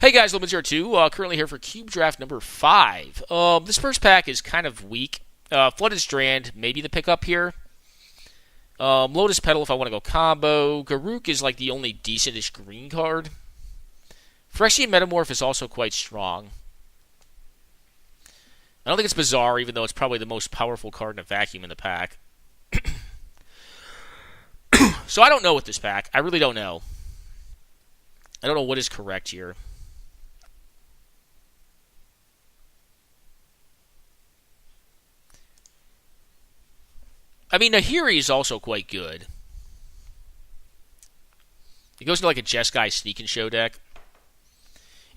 Hey guys, Lumens02, currently here for Cube Draft number 5. This first pack is kind of weak. Flooded Strand, maybe the pickup here. Lotus Petal if I want to go combo. Garruk is like the only decentish green card. Phyrexian Metamorph is also quite strong. I don't think it's bizarre, even though it's probably the most powerful card in a vacuum in the pack. So I don't know with this pack. I really don't know. I don't know what is correct here. I mean, Nahiri is also quite good. It goes into like a Jeskai Sneak and Show deck.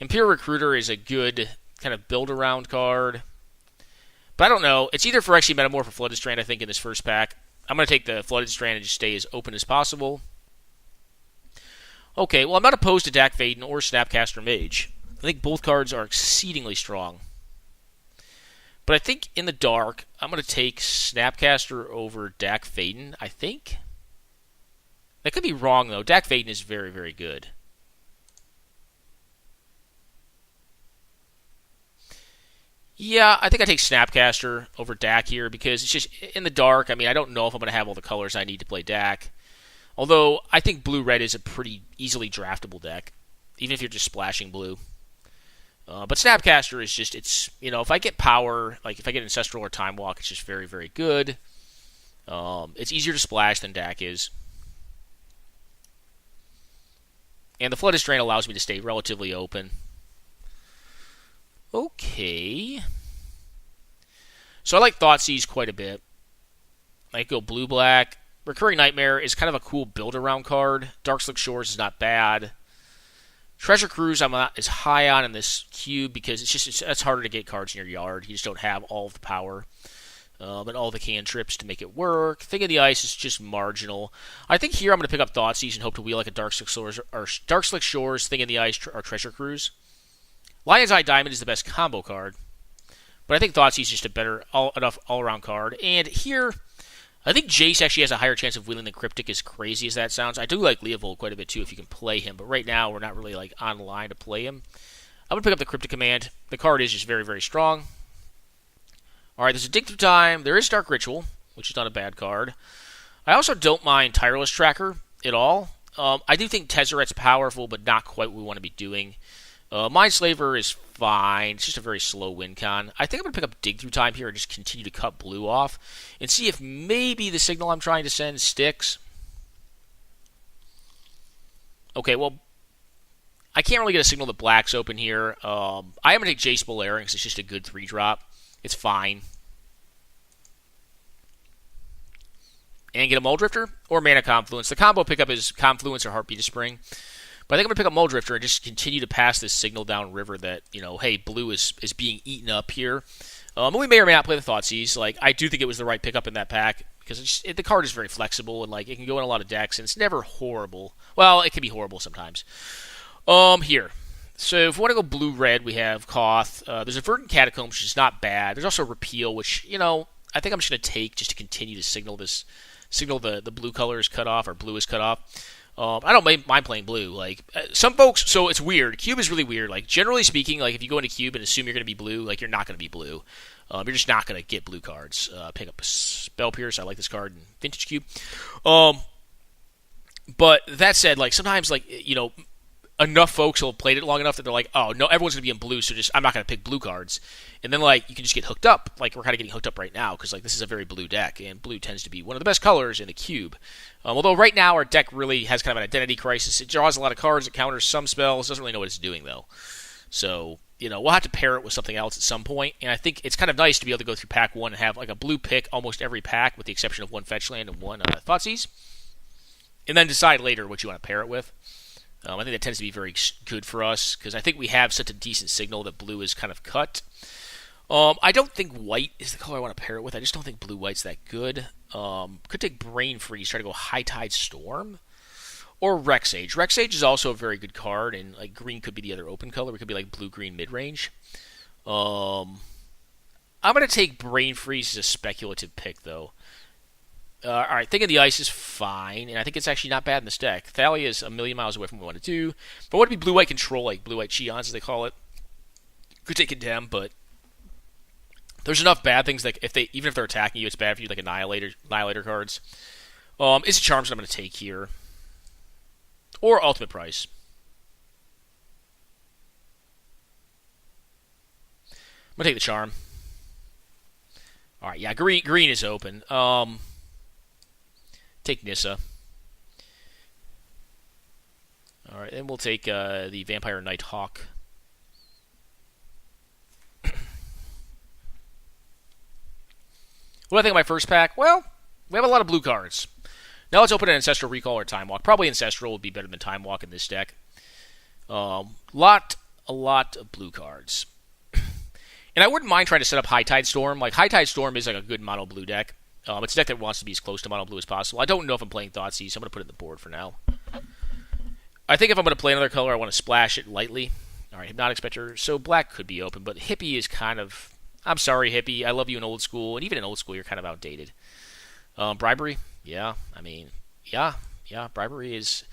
Imperial Recruiter is a good kind of build-around card. But I don't know. It's either Phyrexian Metamorph or Flooded Strand, I think, in this first pack. I'm going to take the Flooded Strand and just stay as open as possible. Okay, well, I'm not opposed to Dak Vaden or Snapcaster Mage. I think both cards are exceedingly strong. But I think in the dark, I'm going to take Snapcaster over Dak Vaden, I think. That could be wrong, though. Dak Vaden is very, very good. Yeah, I think I take Snapcaster over Dak here because it's just in the dark. I mean, I don't know if I'm going to have all the colors I need to play Dak. Although, I think Blue-Red is a pretty easily draftable deck, even if you're just splashing blue. But Snapcaster is just, it's, you know, if I get power, like if I get Ancestral or Time Walk, it's just very, very good. It's easier to splash than Dak is. And the Flooded Strand allows me to stay relatively open. Okay. So I like Thoughtseize quite a bit. I go blue-black. Recurring Nightmare is kind of a cool build-around card. Darkslick Shores is not bad. Treasure Cruise I'm not as high on in this cube because it's harder to get cards in your yard. You just don't have all of the power and all the cantrips to make it work. Thing of the Ice is just marginal. I think here I'm going to pick up Thoughtseize and hope to wheel like a Darkslick Shores, Thing of the Ice, or Treasure Cruise. Lion's Eye Diamond is the best combo card, but I think Thoughtseize is just a better all-around card. And here, I think Jace actually has a higher chance of wheeling than Cryptic, as crazy as that sounds. I do like Leovold quite a bit too if you can play him, but right now we're not really like online to play him. I'm going to pick up the Cryptic Command. The card is just very, very strong. Alright, there's a Dig Through Time. There is Dark Ritual, which is not a bad card. I also don't mind Tireless Tracker at all. I do think Tezzeret's powerful, but not quite what we want to be doing. Mindslaver is fine. It's just a very slow win con. I think I'm going to pick up Dig Through Time here and just continue to cut blue off and see if maybe the signal I'm trying to send sticks. Okay, well, I can't really get a signal that black's open here. I am going to take Jace Beleriand because it's just a good 3-drop. It's fine. And get a Muldrifter or Mana Confluence. The combo pickup is Confluence or Heartbeat of Spring. But I think I'm going to pick up Muldrifter and just continue to pass this signal down river that, you know, hey, blue is being eaten up here. We may or may not play the Thoughtseize. Like, I do think it was the right pickup in that pack because the card is very flexible and, like, it can go in a lot of decks and it's never horrible. Well, it can be horrible sometimes. Here. So if we want to go blue-red, we have Koth. There's a Verdant Catacombs, which is not bad. There's also Repeal, which, you know, I think I'm just going to take just to continue to signal the blue color is cut off or blue is cut off. I don't mind playing blue. Like some folks, so it's weird. Cube is really weird. Like generally speaking, like if you go into Cube and assume you're going to be blue, like you're not going to be blue. You're just not going to get blue cards. Pick up Spell Pierce. I like this card in Vintage Cube. But that said, like sometimes, like you know, enough folks will have played it long enough that they're like, oh no, everyone's going to be in blue, so just I'm not going to pick blue cards. And then like you can just get hooked up. Like we're kind of getting hooked up right now because like this is a very blue deck, and blue tends to be one of the best colors in the cube. Although right now our deck really has kind of an identity crisis. It draws a lot of cards, it counters some spells, doesn't really know what it's doing though. So you know we'll have to pair it with something else at some point. And I think it's kind of nice to be able to go through pack one and have like a blue pick almost every pack, with the exception of one fetch land and one Thoughtseize, and then decide later what you want to pair it with. I think that tends to be very good for us because I think we have such a decent signal that blue is kind of cut. I don't think white is the color I want to pair it with. I just don't think blue-white's that good. Could take Brain Freeze, try to go High Tide Storm. Or Rexage. Rexage is also a very good card, and like green could be the other open color. It could be like blue-green mid-range. I'm going to take Brain Freeze as a speculative pick, though. All right, Thing of the Ice is fine, and I think it's actually not bad in this deck. Thalia is a million miles away from what we want to do. But what would be blue-white control, like blue-white Cheons, as they call it? Could take Condemn, but there's enough bad things that even if they're attacking you, it's bad for you, like Annihilator cards. It's a Charms that I'm going to take here. Or Ultimate Price. I'm going to take the Charm. Alright, yeah, green is open. Take Nissa. Alright, then we'll take the Vampire Nighthawk. What do I think of my first pack? Well, we have a lot of blue cards. Now let's open an Ancestral Recall or Time Walk. Probably Ancestral would be better than Time Walk in this deck. A lot of blue cards. And I wouldn't mind trying to set up High Tide Storm. Like, High Tide Storm is like a good mono blue deck. It's a deck that wants to be as close to mono blue as possible. I don't know if I'm playing Thoughtseize, so I'm going to put it in the board for now. I think if I'm going to play another color, I want to splash it lightly. Alright, Hypnotic Spectre. So black could be open, but Hippie is kind of... I'm sorry, Hippie. I love you in old school, and even in old school, you're kind of outdated. Bribery? Yeah. I mean, yeah. Bribery is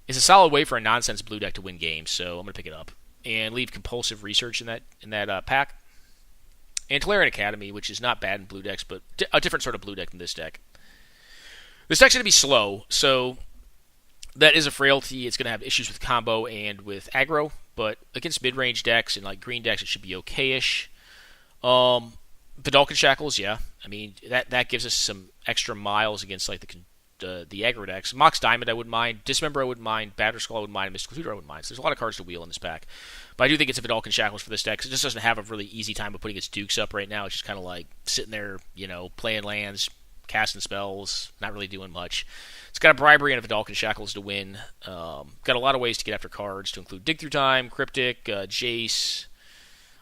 a solid way for a nonsense blue deck to win games, so I'm going to pick it up. And leave Compulsive Research in that pack. And Tolarian Academy, which is not bad in blue decks, but a different sort of blue deck than this deck. This deck's going to be slow, so that is a frailty. It's going to have issues with combo and with aggro, but against mid-range decks and like green decks, it should be okay-ish. Vidalcan Shackles, yeah. I mean, that gives us some extra miles against like the aggro decks. Mox Diamond, I wouldn't mind. Dismember, I wouldn't mind. Batterskull, I wouldn't mind. Mystical Tutor, I wouldn't mind. So there's a lot of cards to wheel in this pack. But I do think it's a Vidalcan Shackles for this deck, because it just doesn't have a really easy time of putting its dukes up right now. It's just kind of like sitting there, playing lands, casting spells, not really doing much. It's got a Bribery and a Vidalcan Shackles to win. Got a lot of ways to get after cards, to include Dig Through Time, Cryptic, Jace.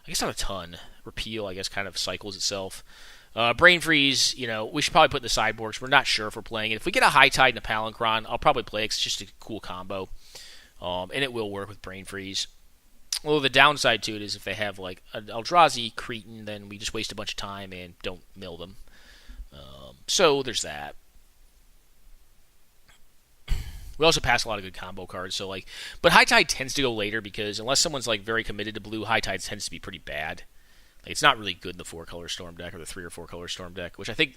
I guess not a ton. Repeal, I guess, kind of cycles itself. Brain Freeze, we should probably put in the sideboard, because we're not sure if we're playing it. If we get a High Tide and a Palinchron, I'll probably play it, because it's just a cool combo. And it will work with Brain Freeze. Although the downside to it is if they have like an Eldrazi Cretan, then we just waste a bunch of time and don't mill them. So there's that. We also pass a lot of good combo cards. But High Tide tends to go later, because unless someone's like very committed to blue, High Tide tends to be pretty bad. Like, it's not really good in the 4-color Storm deck or the 3 or 4-color Storm deck, which I think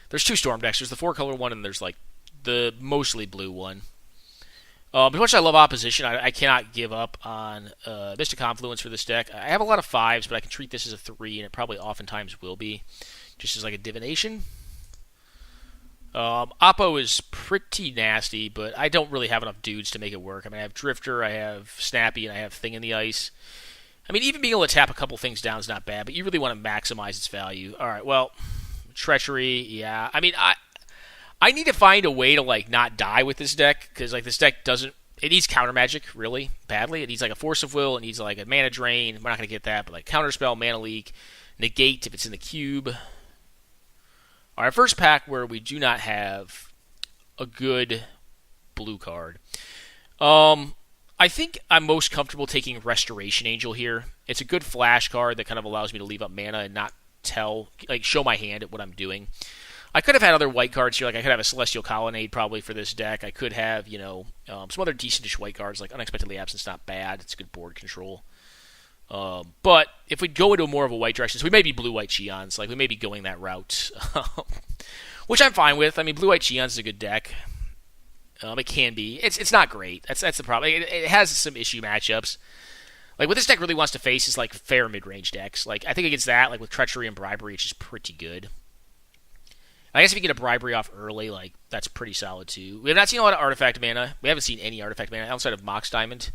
there's 2 Storm decks. There's the 4-color one and there's like the mostly blue one. As much as I love Opposition, I cannot give up on Mystic Confluence for this deck. I have a lot of 5s, but I can treat this as a 3, and it probably oftentimes will be, just as like a divination. Oppo is pretty nasty, but I don't really have enough dudes to make it work. I mean, I have Drifter, I have Snappy, and I have Thing in the Ice. I mean, even being able to tap a couple things down is not bad, but you really want to maximize its value. Alright, well, Treachery, yeah. I mean, I need to find a way to like not die with this deck, because like this deck it needs counter magic really badly. It needs like a Force of Will, it needs like a mana drain. We're not gonna get that, but like counterspell, mana leak, negate if it's in the cube. Our first pack where we do not have a good blue card. I think I'm most comfortable taking Restoration Angel here. It's a good flash card that kind of allows me to leave up mana and not show my hand at what I'm doing. I could have had other white cards here, like I could have a Celestial Colonnade probably for this deck. I could have, some other decentish white cards, like Unexpectedly Absent's not bad. It's good board control. But if we go into more of a white direction, so we may be blue-white Cheons, like we may be going that route, which I'm fine with. I mean, blue-white Cheons is a good deck. It can be. It's not great. That's the problem. It has some issue matchups. Like what this deck really wants to face is like fair mid-range decks. Like I think against that, like with Treachery and Bribery, it's just pretty good. I guess if you get a Bribery off early, like that's pretty solid too. We have not seen a lot of Artifact mana. We haven't seen any Artifact mana outside of Mox Diamond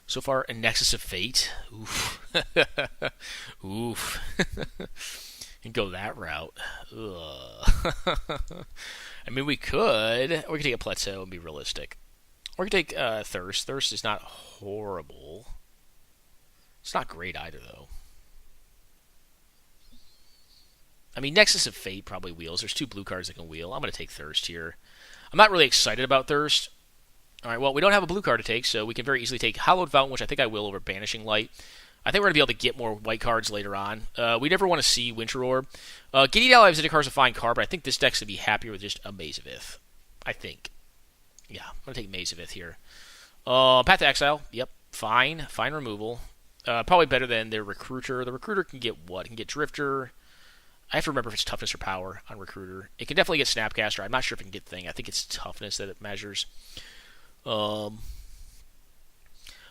so far. And Nexus of Fate. Oof. Oof. And go that route. Ugh. I mean, we could take a Plateau and be realistic. Or we could take Thirst. Thirst is not horrible. It's not great either, though. I mean, Nexus of Fate probably wheels. There's 2 blue cards that can wheel. I'm going to take Thirst here. I'm not really excited about Thirst. All right, well, we don't have a blue card to take, so we can very easily take Hallowed Fountain, which I think I will over Banishing Light. I think we're going to be able to get more white cards later on. We never want to see Winter Orb. Gideon Ally of Zendikar is a fine card, but I think this deck's going to be happier with just a Maze of Ith. I think. Yeah, I'm going to take Maze of Ith here. Path to Exile. Yep, fine. Fine removal. Probably better than their Recruiter. The Recruiter can get what? It can get Drifter. I have to remember if it's toughness or power on Recruiter. It can definitely get Snapcaster. I'm not sure if it can get Thing. I think it's toughness that it measures. But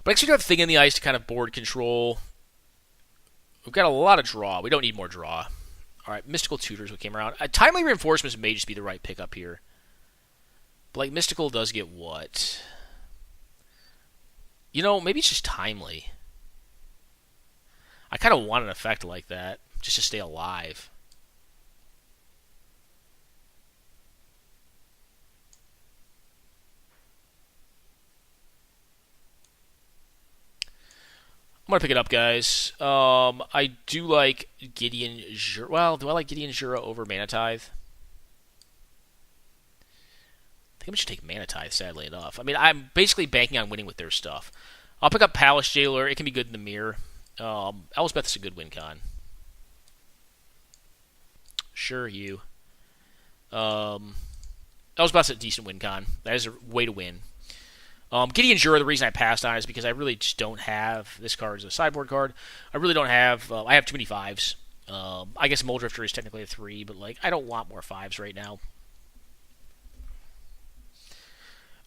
I guess we do have Thing in the Ice to kind of board control. We've got a lot of draw. We don't need more draw. All right, Mystical Tutors what came around. Timely Reinforcements may just be the right pickup here. But, like, Mystical does get what? You know, maybe it's just Timely. I kind of want an effect like that, just to stay alive. I'm going to pick it up, guys. I do like Gideon Jura. Well, do I like Gideon Jura over Mana Tithe? I think I'm just take Mana Tithe, sadly enough. I mean, I'm basically banking on winning with their stuff. I'll pick up Palace Jailer. It can be good in the mirror. Elspeth is a good win con. Sure, you. Elspeth's a decent win con. That is a way to win. Gideon Jura, the reason I passed on is because I really just don't have this card as a sideboard card. I really don't have. I have too many 5s. I guess Muldrifter is technically a 3, but like I don't want more 5s right now.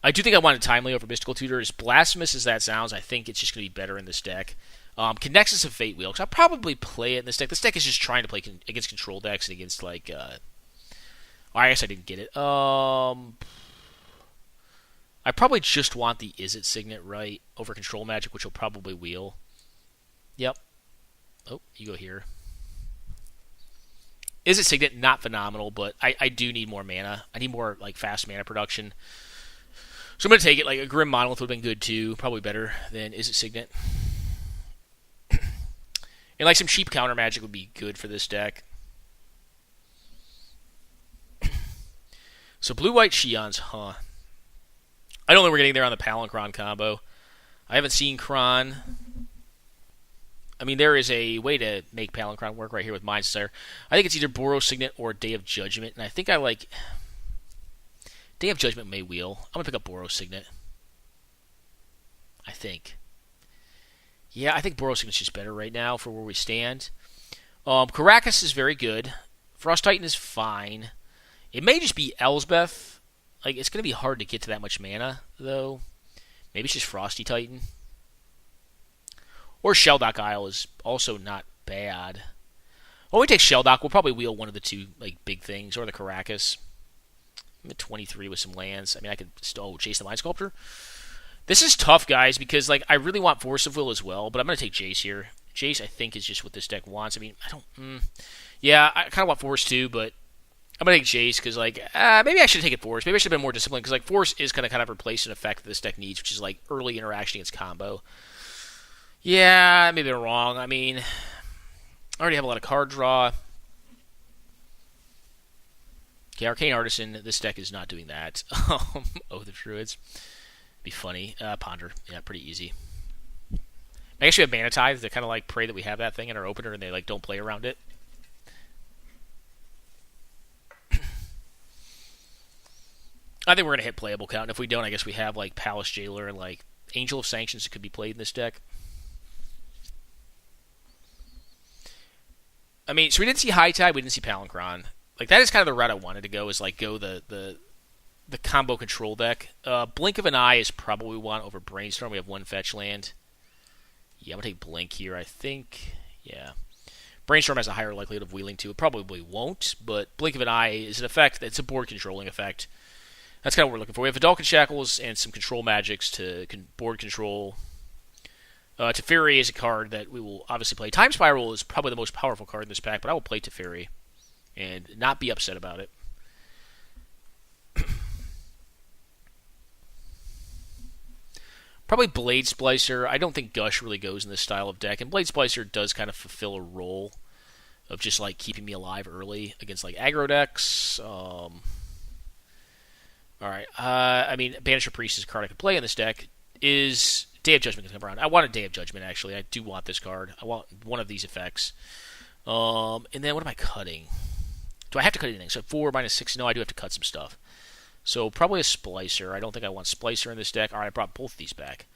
I do think I wanted Timely over Mystical Tutor. As blasphemous as that sounds, I think it's just going to be better in this deck. Can Nexus of Fate wheel? Because I'll probably play it in this deck. This deck is just trying to play against control decks and against like. I guess I didn't get it. I probably just want the Is It Signet right over Control Magic, which will probably wheel. Yep. Oh, you go here. Is It Signet, not phenomenal, but I do need more mana. I need more like fast mana production. So I'm going to take it. Like a Grim Monolith would have been good too. Probably better than Is It Signet. And like some cheap counter magic would be good for this deck. So blue-white Shuns, huh? I don't think we're getting there on the Palancron combo. I haven't seen Kron. I mean, there is a way to make Palancron work right here with Mind's Desire. I think it's either Boros Signet or Day of Judgment, and I think I like... Day of Judgment may wheel. I'm going to pick up Boros Signet. I think. Yeah, I think Boros Signet's just better right now for where we stand. Caracas is very good. Frost Titan is fine. It may just be Elsbeth. Like, it's going to be hard to get to that much mana, though. Maybe it's just Frosty Titan. Or Shelldock Isle is also not bad. When we take Shelldock, we'll probably wheel one of the two like big things, or the Caracas. I'm at 23 with some lands. I mean, I could still chase the Mind Sculptor. This is tough, guys, because like I really want Force of Will as well, but I'm going to take Jace here. Jace, I think, is just what this deck wants. I mean, I don't... Yeah, I kind of want Force too, but... I'm going to take Jace because, like, maybe I should have taken Force. Maybe I should have been more disciplined because, like, Force is going to kind of replace an effect that this deck needs, which is, like, early interaction against combo. Yeah, maybe I'm wrong. I mean, I already have a lot of card draw. Okay, Arcane Artisan, this deck is not doing that. Oath of Druids. Be funny. Ponder. Yeah, pretty easy. I guess we have Mana Tithe to kind of, like, pray that we have that thing in our opener and they, like, don't play around it. I think we're going to hit playable count, and if we don't, I guess we have, like, Palace Jailer and, like, Angel of Sanctions that could be played in this deck. I mean, so we didn't see High Tide, we didn't see Palancron. Like, that is kind of the route I wanted to go, is, like, go the combo control deck. Blink of an Eye is probably one over Brainstorm. We have one fetch land. Yeah, I'm going to take Blink here, I think. Yeah. Brainstorm has a higher likelihood of wheeling, too. It probably won't, but Blink of an Eye is an effect that's a board-controlling effect. That's kind of what we're looking for. We have Vidalcan Shackles and some control magics to board control. Teferi is a card that we will obviously play. Time Spiral is probably the most powerful card in this pack, but I will play Teferi and not be upset about it. Probably Blade Splicer. I don't think Gush really goes in this style of deck, and Blade Splicer does kind of fulfill a role of just like keeping me alive early against like aggro decks. Alright, I mean, Banisher Priest is a card I could play in this deck. Is Day of Judgment can come around. I want a Day of Judgment, actually. I do want this card. I want one of these effects. And then what am I cutting? Do I have to cut anything? So 4 minus 6. No, I do have to cut some stuff. So probably a Splicer. I don't think I want Splicer in this deck. All right, I brought both of these back.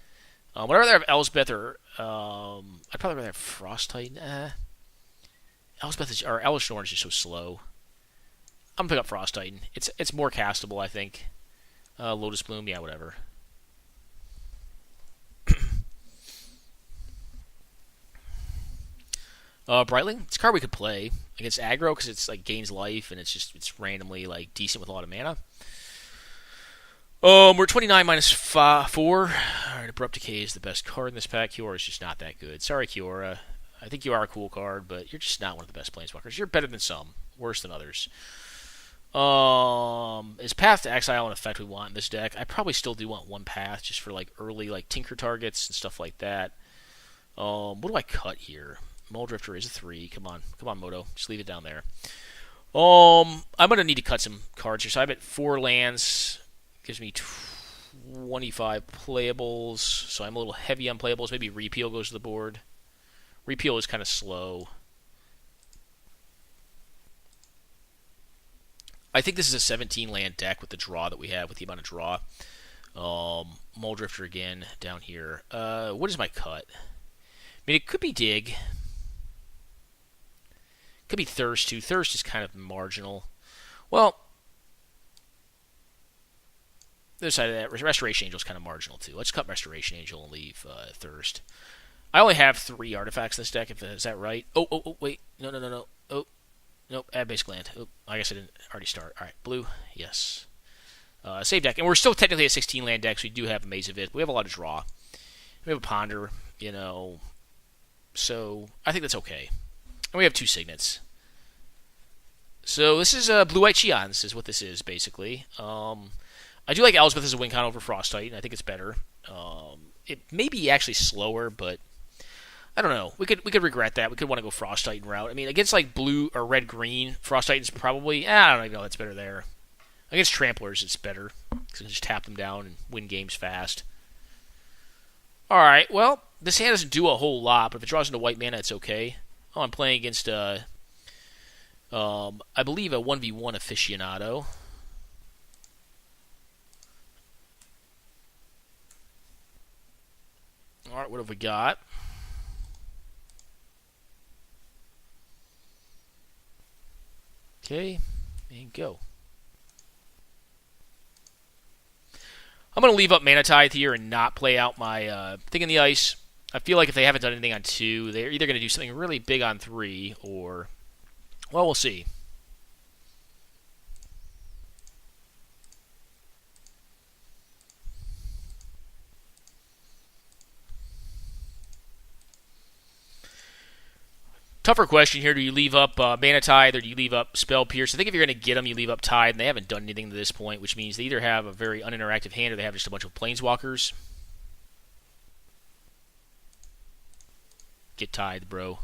Would I rather have Elspeth or... I'd probably rather have Frost Titan. Elspeth is... Or Elvish Norn is just so slow. I'm going to pick up Frost Titan. It's more castable, I think. Lotus Bloom, yeah, whatever. Brightling, it's a card we could play against aggro because it's like gains life and it's randomly like decent with a lot of mana. We're 29 minus 4. Alright, Abrupt Decay is the best card in this pack. Kiora is just not that good. Sorry, Kiora. I think you are a cool card, but you're just not one of the best planeswalkers. You're better than some, worse than others. Is Path to Exile an effect we want in this deck? I probably still do want one Path just for like early like Tinker targets and stuff like that. What do I cut here? Muldrifter is a 3. Come on, Moto. Just leave it down there. I'm gonna need to cut some cards here. So I'm at 4 lands. Gives me 25 playables. So I'm a little heavy on playables. Maybe Repeal goes to the board. Repeal is kind of slow. I think this is a 17 land deck with the draw that we have, with the amount of draw. Muldrifter again down here. What is my cut? I mean, it could be Dig. Could be Thirst, too. Thirst is kind of marginal. Well, the other side of that, Restoration Angel is kind of marginal, too. Let's cut Restoration Angel and leave Thirst. I only have 3 artifacts in this deck, is that right? Oh, wait. No. Oh, nope, add basic land. Oh, I guess I didn't already start. All right, blue, yes. Save deck. And we're still technically a 16-land deck, so we do have a Maze of It. We have a lot of draw. We have a Ponder, so I think that's okay. And we have 2 Signets. So this is Blue-White Shuns is what this is, basically. I do like Elspeth as a win con over Frost Titan. I think it's better. It may be actually slower, but I don't know. We could regret that. We could want to go Frost Titan route. I mean, against like blue or red-green, Frost Titan's probably... I don't even know that's better there. Against Tramplers, it's better. Because you can just tap them down and win games fast. Alright, well, this hand doesn't do a whole lot, but if it draws into white mana, it's okay. Oh, I'm playing against, I believe, a 1v1 aficionado. Alright, what have we got? Okay, and go. I'm going to leave up Mana Tithe here and not play out my Thing in the Ice. I feel like if they haven't done anything on 2, they're either going to do something really big on 3, or... Well, we'll see. Tougher question here. Do you leave up Mana Tithe or do you leave up Spell Pierce? I think if you're going to get them, you leave up Tithe, and they haven't done anything to this point, which means they either have a very uninteractive hand or they have just a bunch of Planeswalkers. Get Tithe, bro.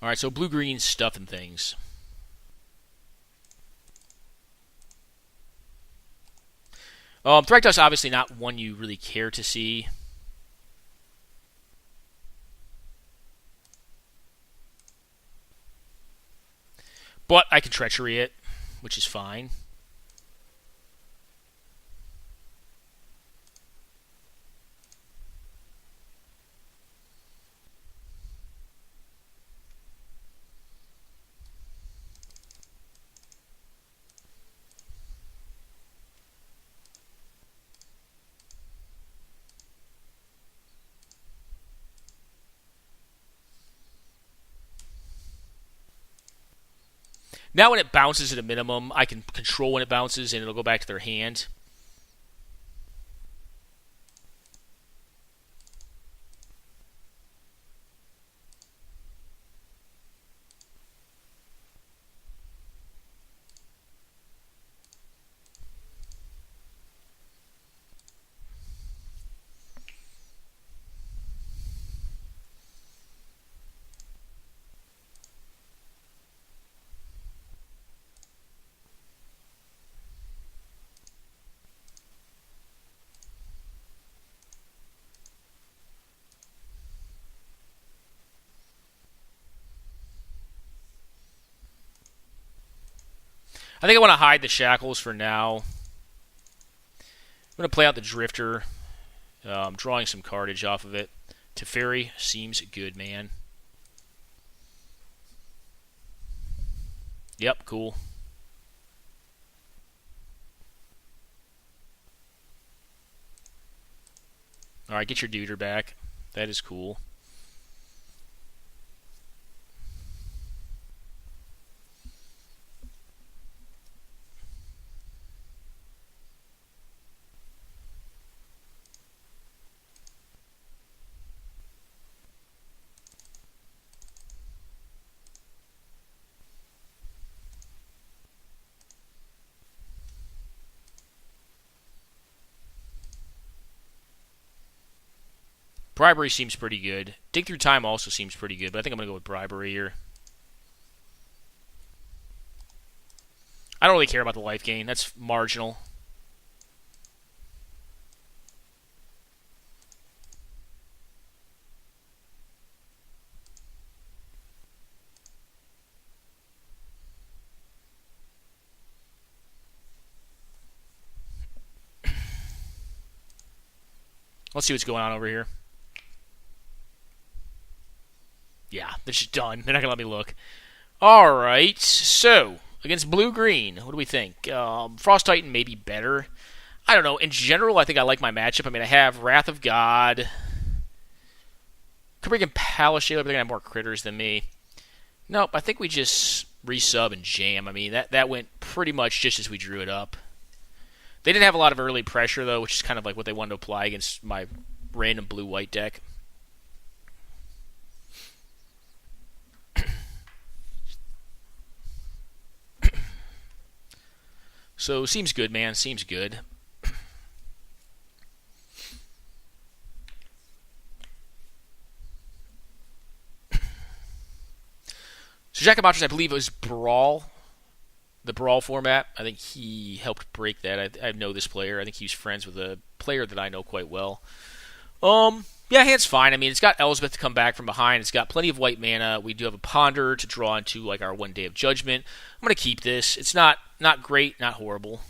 Alright, so blue-green stuff and things. Thragtusk's obviously not one you really care to see. But I can Treachery it, which is fine. Now when it bounces at a minimum, I can control when it bounces and it'll go back to their hand. I think I want to hide the shackles for now. I'm going to play out the Drifter. Drawing some cardage off of it. Teferi seems good, man. Yep, cool. Alright, get your Deuter back. That is cool. Bribery seems pretty good. Dig Through Time also seems pretty good, but I think I'm going to go with Bribery here. I don't really care about the life gain. That's marginal. Let's see what's going on over here. Yeah, they're just done. They're not going to let me look. Alright, so, against Blue-Green, what do we think? Frost Titan may be better. I don't know. In general, I think I like my matchup. I mean, I have Wrath of God. Could bring in Palace Shaler, but they're going to have more critters than me. Nope, I think we just resub and jam. I mean, that went pretty much just as we drew it up. They didn't have a lot of early pressure, though, which is kind of like what they wanted to apply against my random blue-white deck. So, seems good, man. Seems good. So, Jack of Monsters, I believe it was Brawl. The Brawl format. I think he helped break that. I know this player. I think he's friends with a player that I know quite well. Yeah, hand's fine. I mean, it's got Elspeth to come back from behind. It's got plenty of white mana. We do have a Ponder to draw into, like, our One Day of Judgment. I'm going to keep this. It's not great, not horrible.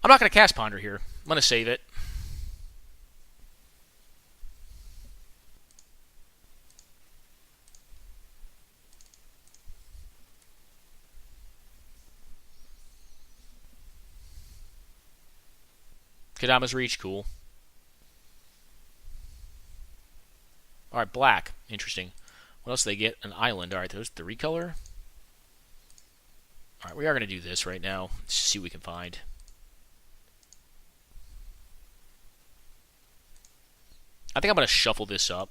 I'm not going to cast Ponder here. I'm going to save it. Kadama's Reach, cool. Alright, black. Interesting. What else do they get? An island. Alright, there's the recolor. Alright, we are going to do this right now. Let's see what we can find. I think I'm going to shuffle this up.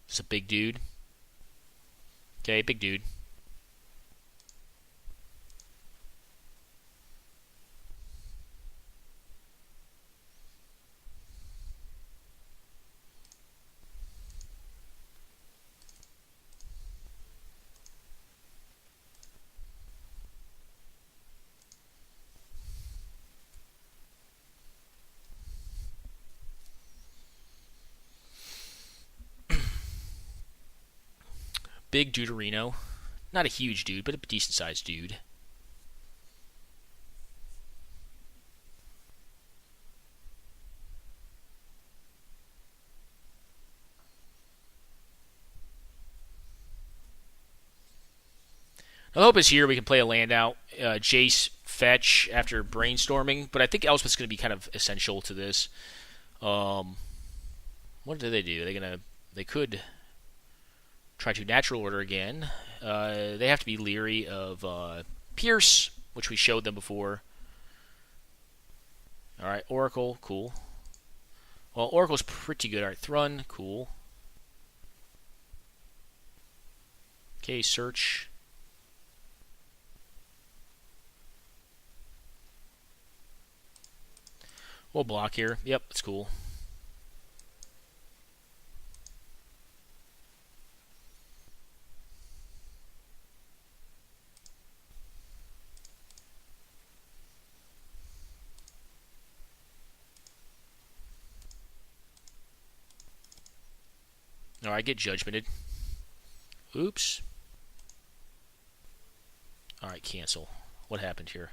It's a big dude. Okay, big dude. Big Deuterino. Not a huge dude, but a decent-sized dude. The hope is here we can play a land out. Jace fetch after brainstorming, but I think Elspeth's going to be kind of essential to this. What do? They could try to natural order again. They have to be leery of Pierce, which we showed them before. Alright, Oracle, cool. Well, Oracle's pretty good. Alright, Thrun, cool. Okay, Search. We'll block here. Yep, that's cool. Alright, get judgmented. Oops. Alright, cancel. What happened here?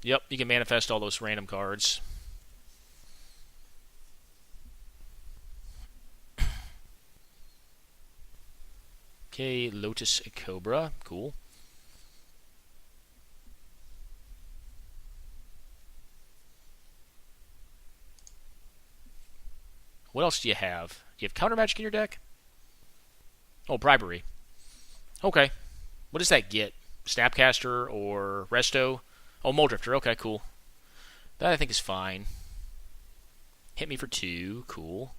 Yep, you can manifest all those random cards. Okay, Lotus Cobra. Cool. What else do you have? Do you have Counter Magic in your deck? Oh, Bribery. Okay. What does that get? Snapcaster or Resto? Oh, Muldrifter. Okay, cool. That I think is fine. Hit me for 2. Cool.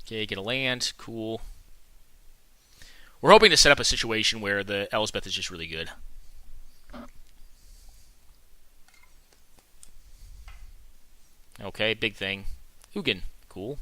Okay, get a land. Cool. We're hoping to set up a situation where the Elspeth is just really good. Okay, big thing. Ugin. Cool.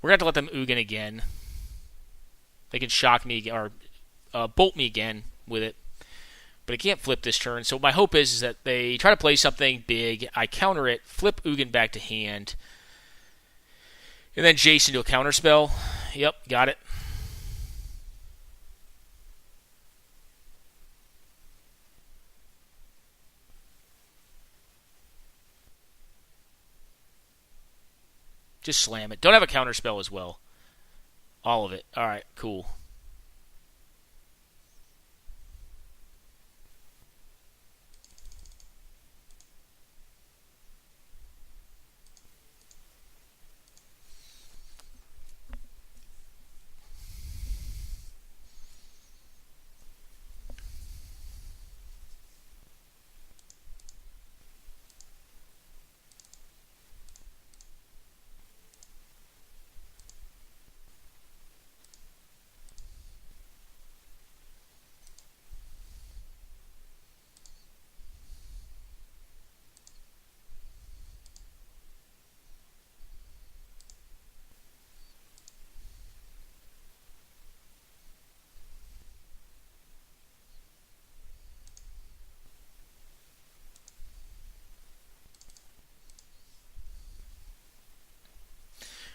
We're going to have to let them Ugin again. They can shock me or bolt me again with it. But I can't flip this turn. So my hope is that they try to play something big. I counter it, flip Ugin back to hand. And then Jason to a counter spell. Yep, got it. Just slam it. Don't have a counter spell as well. All of it. Alright, cool.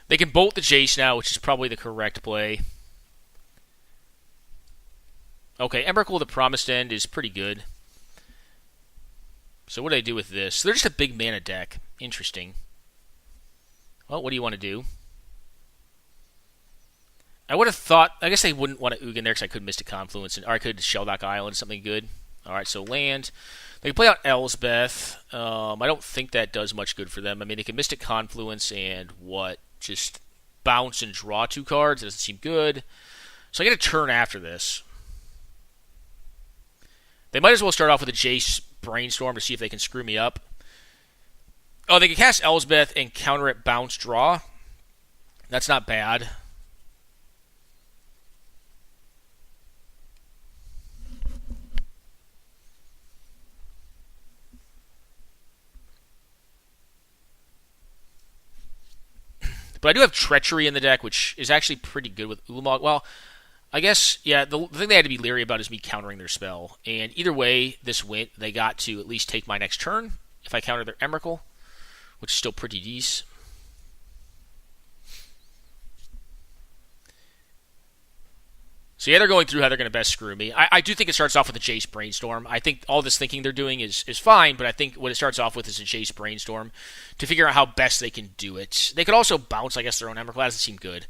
They can bolt the Jace now, which is probably the correct play. Okay, Emrakul the Promised End is pretty good. So what do I do with this? They're just a big mana deck. Interesting. Well, what do you want to do? I would have thought... I guess they wouldn't want to Ugin there because I could Mystic Confluence. Or I could Shelldock Island, something good. Alright, so land. They can play out Elsbeth. I don't think that does much good for them. I mean, they can Mystic Confluence and what? Just bounce and draw 2 cards. It doesn't seem good. So I get a turn after this. They might as well start off with a Jace Brainstorm to see if they can screw me up. Oh, they can cast Elsbeth and counter it, bounce, draw. That's not bad. But I do have Treachery in the deck, which is actually pretty good with Ulamog. Well, I guess, yeah, the thing they had to be leery about is me countering their spell. And either way this went, they got to at least take my next turn if I counter their Emrakul, which is still pretty decent. So yeah, they're going through how they're going to best screw me. I do think it starts off with a Jace Brainstorm. I think all this thinking they're doing is fine, but I think what it starts off with is a Jace Brainstorm to figure out how best they can do it. They could also bounce, I guess, their own Emrakul. That doesn't seem good.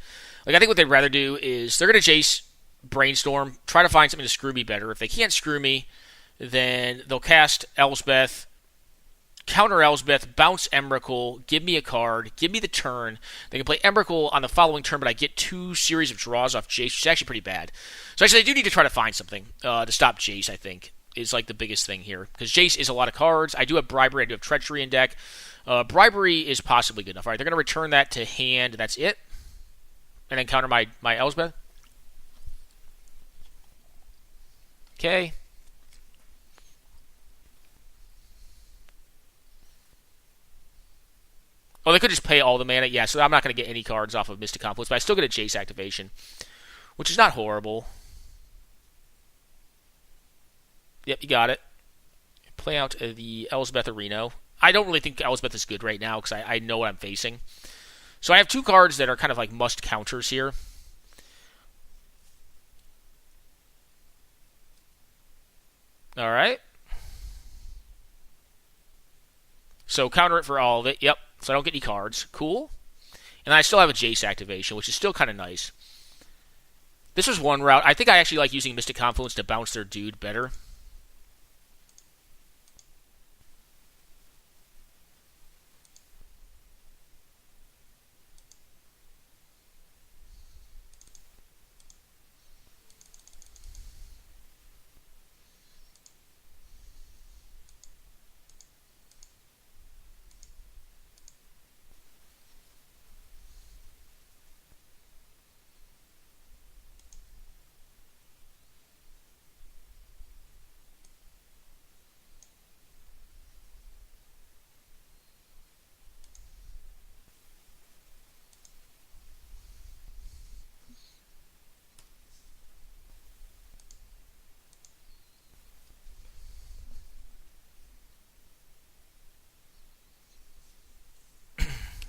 Like, I think what they'd rather do is they're going to Jace Brainstorm, try to find something to screw me better. If they can't screw me, then they'll cast Elspeth, counter Elspeth, bounce Emrakul, give me a card, give me the turn. They can play Emrakul on the following turn, but I get 2 series of draws off Jace, which is actually pretty bad. So actually, I do need to try to find something to stop Jace, I think, is like the biggest thing here. Because Jace is a lot of cards. I do have Bribery, I do have Treachery in deck. Bribery is possibly good enough. All right, they're going to return that to hand, and that's it. And then counter my Elspeth. Okay. Oh, they could just pay all the mana. Yeah, so I'm not going to get any cards off of Mystic Confluence, but I still get a Jace activation, which is not horrible. Yep, you got it. Play out the Elspeth Areno. I don't really think Elspeth is good right now because I know what I'm facing. So I have 2 cards that are kind of like must counters here. All right. So counter it for all of it. Yep. So I don't get any cards. Cool. And I still have a Jace activation, which is still kind of nice. This was one route. I think I actually like using Mystic Confluence to bounce their dude better.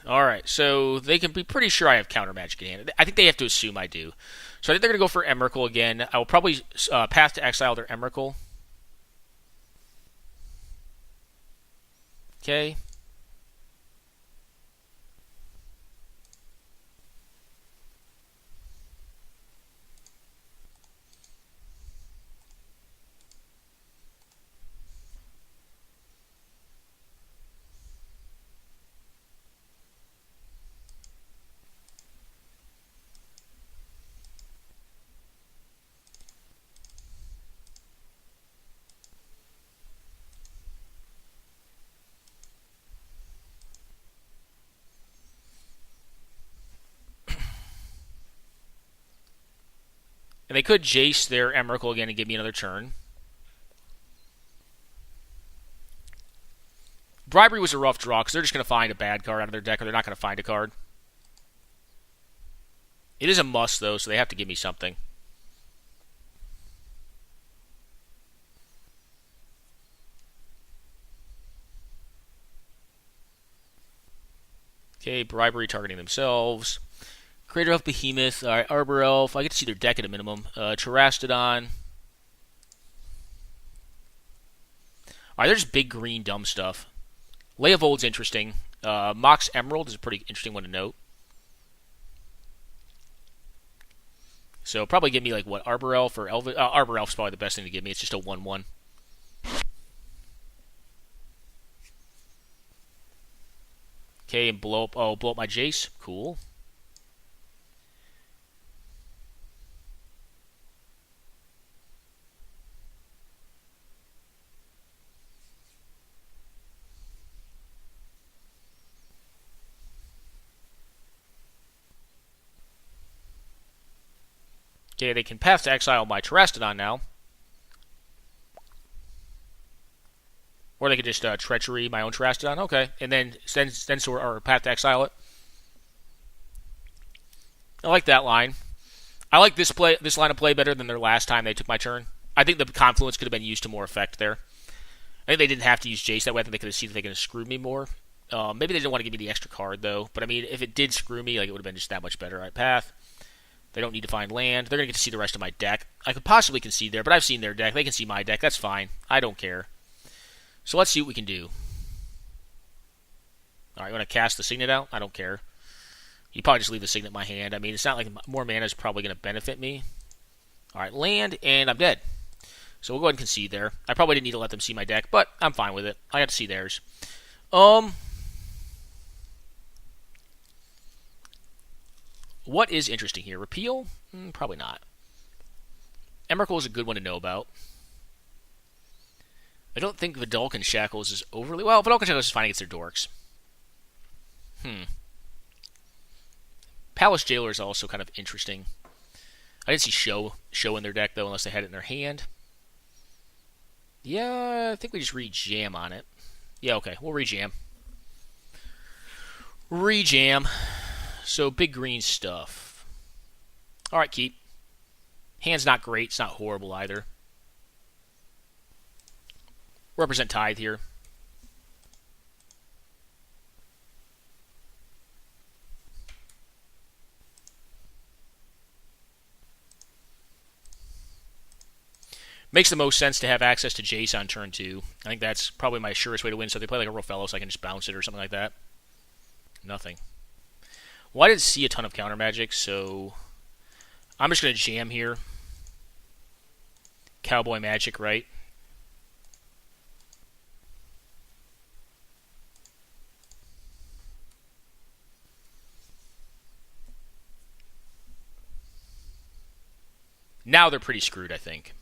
Alright, so they can be pretty sure I have counter magic in hand. I think they have to assume I do. So I think they're going to go for Emrakul again. I will probably path to exile their Emrakul. Okay. And they could Jace their Emrakul again and give me another turn. Bribery was a rough draw because they're just going to find a bad card out of their deck, or they're not going to find a card. It is a must, though, so they have to give me something. Okay, Bribery targeting themselves. Crater Elf Behemoth. Alright, Arbor Elf. I get to see their deck at a minimum. Terastodon. Alright, there's big green dumb stuff. Lay of Old's interesting. Mox Emerald is a pretty interesting one to note. So probably give me like what, Arbor Elf or Elf. Arbor Elf's probably the best thing to give me. It's just a 1/1. Okay, and blow up. Oh, blow up my Jace. Cool. Okay, they can path to exile my Terastodon now. Or they could just Treachery my own Terastodon. Okay, and then or path to exile it. I like that line. I like this line of play better than their last time they took my turn. I think the Confluence could have been used to more effect there. I think they didn't have to use Jace that way. I think they could have seen that they could have screwed me more. Maybe they didn't want to give me the extra card, though. But, I mean, if it did screw me, like, it would have been just that much better. All right, path. They don't need to find land. They're going to get to see the rest of my deck. I could possibly concede there, but I've seen their deck. They can see my deck. That's fine. I don't care. So let's see what we can do. Alright, you want to cast the Signet out? I don't care. You probably just leave the Signet in my hand. I mean, it's not like more mana is probably going to benefit me. Alright, land, and I'm dead. So we'll go ahead and concede there. I probably didn't need to let them see my deck, but I'm fine with it. I got to see theirs. What is interesting here? Repeal? Probably not. Emrakul is a good one to know about. I don't think Vidalcan Shackles is overly... Well, Vidalcan Shackles is fine against their dorks. Palace Jailer is also kind of interesting. I didn't see show in their deck, though, unless they had it in their hand. Yeah, I think we just re-jam on it. Yeah, okay, we'll re-jam. Re-jam. So, big green stuff. Alright, keep. Hand's not great. It's not horrible either. Represent Tithe here. Makes the most sense to have access to Jace on turn 2. I think that's probably my surest way to win. So if they play like a Rofello, so I can just bounce it or something like that. Nothing. Well, I didn't see a ton of counter magic, so I'm just going to jam here. Cowboy Magic, right? Now they're pretty screwed, I think.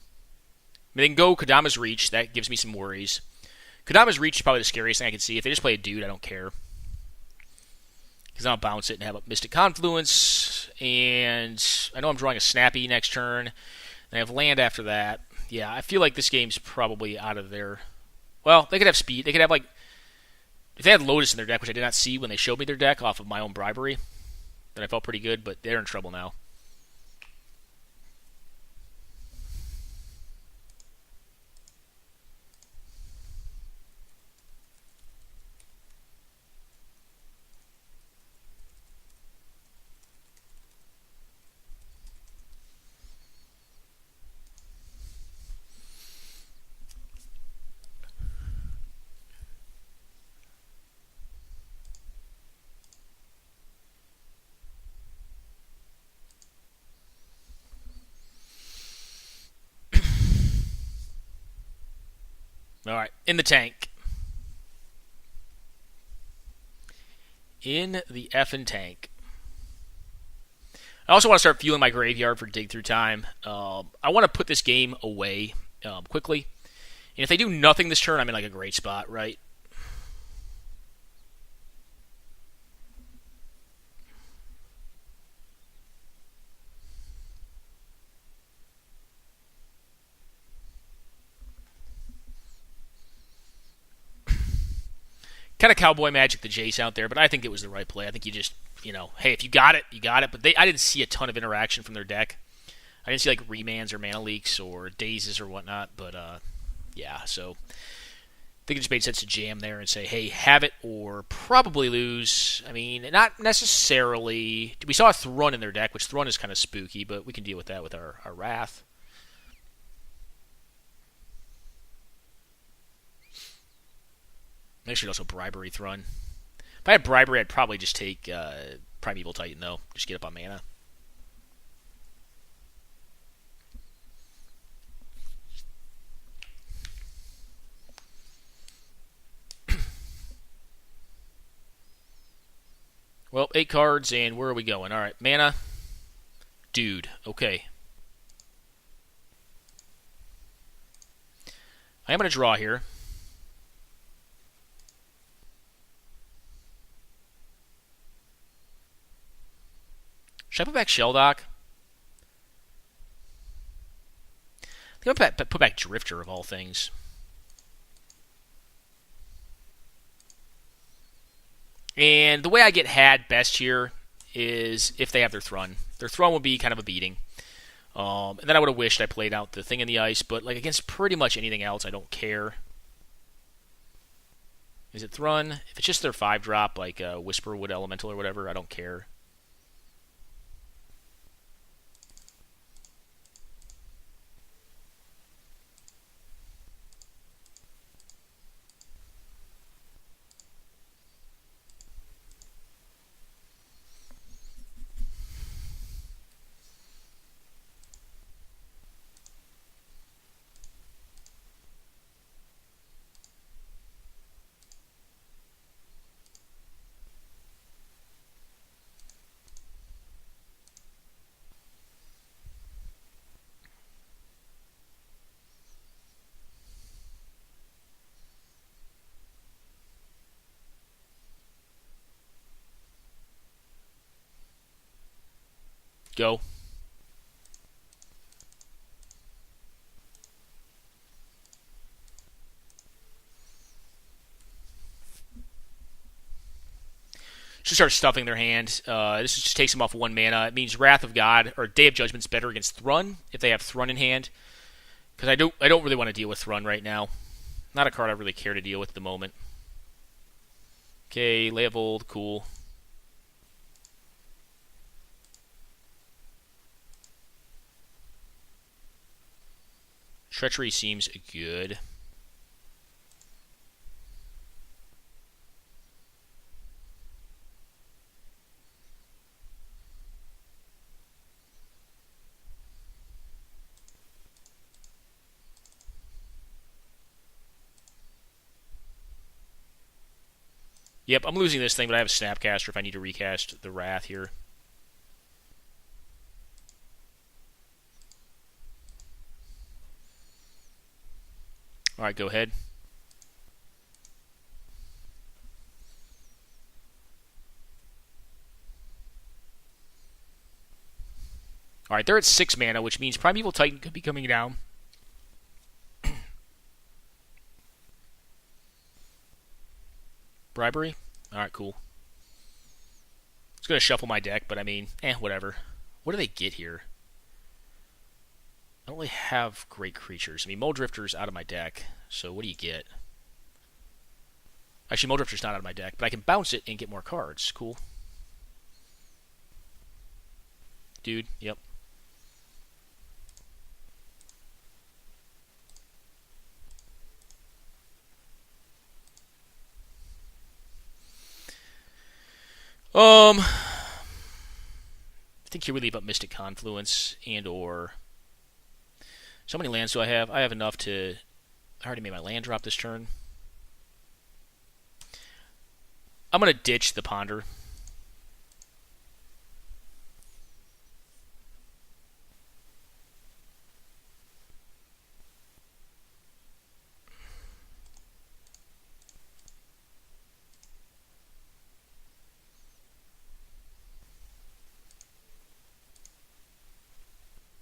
I mean, they can go Kodama's Reach. That gives me some worries. Kodama's Reach is probably the scariest thing I can see. If they just play a dude, I don't care. Because I'll bounce it and have a Mystic Confluence. And I know I'm drawing a Snappy next turn. And I have land after that. Yeah, I feel like this game's probably out of their... Well, they could have speed. They could have, like... If they had Lotus in their deck, which I did not see when they showed me their deck off of my own bribery, then I felt pretty good, but they're in trouble now. Alright, in the tank. In the effing tank. I also want to start fueling my graveyard for dig through time. I want to put this game away quickly. And if they do nothing this turn, I'm in like a great spot, right? Kind of cowboy magic the Jace out there, but I think it was the right play. I think you just, hey, if you got it, you got it. But I didn't see a ton of interaction from their deck. I didn't see like remands or mana leaks or dazes or whatnot. But yeah, so I think it just made sense to jam there and say, hey, have it or probably lose. I mean, not necessarily. We saw a Thrun in their deck, which Thrun is kind of spooky, but we can deal with that with our Wrath. I should also Bribery Thrun. If I had Bribery, I'd probably just take Primeval Titan, though. Just get up on mana. Well, 8 cards, and where are we going? Alright, mana. Dude, okay. I am going to draw here. Should I put back Shelldock? I think I'll put back Drifter, of all things. And the way I get had best here is if they have their Thrun. Their Thrun would be kind of a beating. And then I would have wished I played out the Thing in the Ice, but like against pretty much anything else, I don't care. Is it Thrun? If it's just their 5-drop, like Whisperwood Elemental or whatever, I don't care. Go. Should start stuffing their hand. This just takes them off 1 mana. It means Wrath of God or Day of Judgment's better against Thrun if they have Thrun in hand. Because I don't really want to deal with Thrun right now. Not a card I really care to deal with at the moment. Okay, Lay of Old, cool. Treachery seems good. Yep, I'm losing this thing, but I have a Snapcaster if I need to recast the Wrath here. Alright, go ahead. Alright, they're at 6 mana, which means Primeval Titan could be coming down. Bribery? Alright, cool. I was going to shuffle my deck, but I mean, whatever. What do they get here? I don't really have great creatures. I mean, Muldrifter's out of my deck, so what do you get? Actually, Muldrifter's not out of my deck, but I can bounce it and get more cards. Cool. Dude, yep. I think here we leave up Mystic Confluence and or... So how many lands do I have? I have enough to... I already made my land drop this turn. I'm going to ditch the Ponder.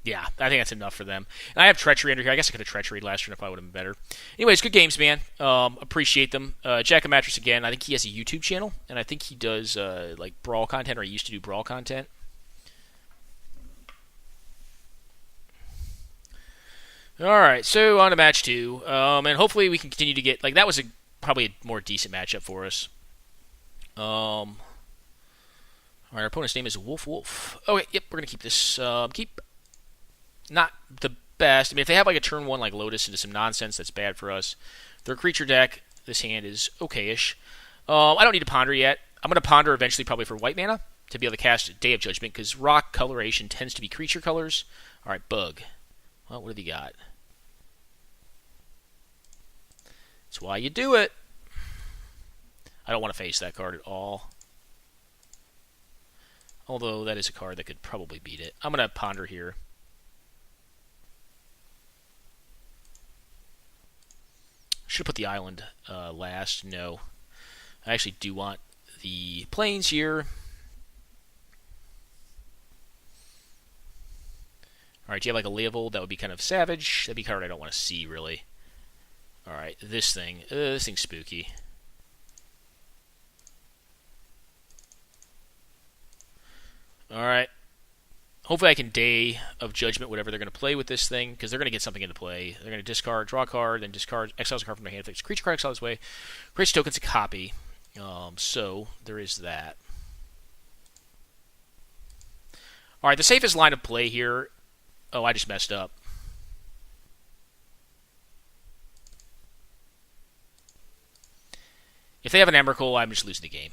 Yeah, I think that's enough for them. And I have Treachery under here. I guess I could have Treachery last turn if I would have been better. Anyways, good games, man. Appreciate them. Jack of Mattress again. I think he has a YouTube channel, and I think he does like Brawl content, or he used to do Brawl content. Alright, so on to match 2. And hopefully we can continue to get... Like, that was probably a more decent matchup for us. Alright, our opponent's name is Wolf Wolf. Okay, yep, we're going to keep this. Keep... Not the best. I mean, if they have like a turn 1 like Lotus into some nonsense, that's bad for us. Their creature deck, this hand is okay-ish. I don't need to Ponder yet. I'm going to Ponder eventually probably for white mana to be able to cast Day of Judgment, because rock coloration tends to be creature colors. Alright, Bug. Well, what have you got? That's why you do it. I don't want to face that card at all. Although that is a card that could probably beat it. I'm going to Ponder here. Should have put the island last. No. I actually do want the plains here. Alright, do you have like a Lay of Old? That would be kind of savage. That'd be a card I don't want to see, really. Alright, this thing. This thing's spooky. Alright. Hopefully I can Day of Judgment whatever they're going to play with this thing, because they're going to get something into play. They're going to discard, draw a card, then discard, exiles a card from their hand. If it's a creature card exiled this way, creates tokens a copy. So there is that. Alright, the safest line of play here... Oh, I just messed up. If they have an Emrakul, I'm just losing the game.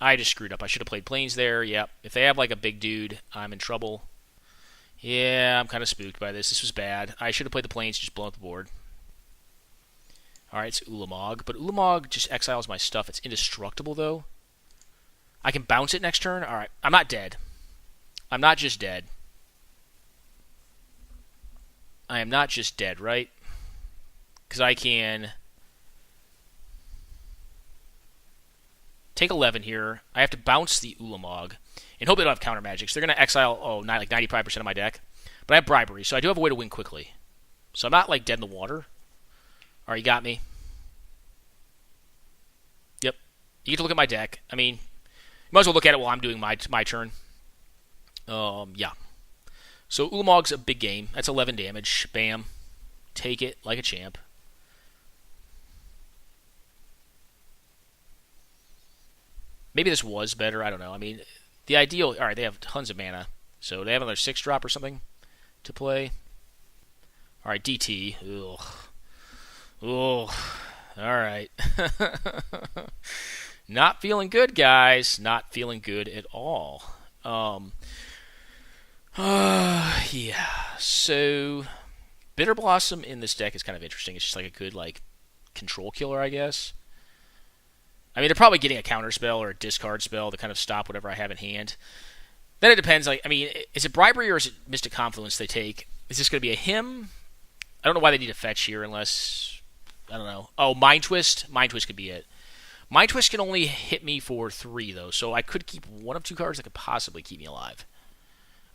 I just screwed up. I should have played Plains there. Yep. If they have like a big dude, I'm in trouble. Yeah, I'm kind of spooked by this. This was bad. I should have played the Plains, just blown up the board. Alright, it's Ulamog. But Ulamog just exiles my stuff. It's indestructible, though. I can bounce it next turn. Alright, I'm not dead. I'm not just dead. I am not just dead, right? Because I can... take 11 here. I have to bounce the Ulamog. and hope they don't have counter magic. So they're going to exile, not like 95% of my deck. But I have bribery, so I do have a way to win quickly. So I'm not like dead in the water. Alright, you got me. Yep. You get to look at my deck. I mean, you might as well look at it while I'm doing my turn. Yeah. So Ulamog's a big game. That's 11 damage. Bam. Take it like a champ. Maybe this was better. I don't know. I mean, the ideal... Alright, they have tons of mana. So they have another 6-drop or something to play. Alright, DT. Ugh. Ugh. Alright. Not feeling good, guys. Not feeling good at all. Yeah. So, Bitter Blossom in this deck is kind of interesting. It's just like a good, like, control killer, I guess. I mean, they're probably getting a counter spell or a discard spell to kind of stop whatever I have in hand. Then it depends. Like, I mean, is it Bribery or is it Mystic Confluence they take? Is this going to be a him? I don't know why they need a fetch here unless... I don't know. Oh, Mind Twist? Mind Twist could be it. Mind Twist can only hit me for 3, though, so I could keep one of 2 cards that could possibly keep me alive.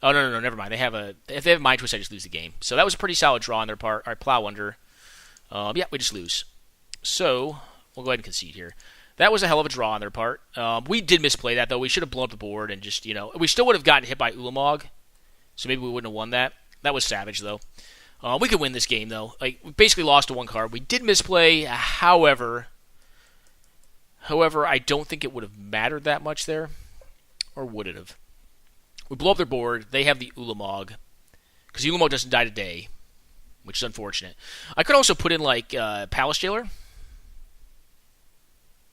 Oh, no, never mind. If they have Mind Twist, I just lose the game. So that was a pretty solid draw on their part. All right, Plow Under. Yeah, we just lose. So, we'll go ahead and concede here. That was a hell of a draw on their part. We did misplay that, though. We should have blown up the board and just, we still would have gotten hit by Ulamog, so maybe we wouldn't have won that. That was savage, though. We could win this game, though. Like, we basically lost to 1 card. We did misplay, however, I don't think it would have mattered that much there. Or would it have? We blow up their board. They have the Ulamog. Because Ulamog doesn't die today, which is unfortunate. I could also put in, like, Palace Jailer.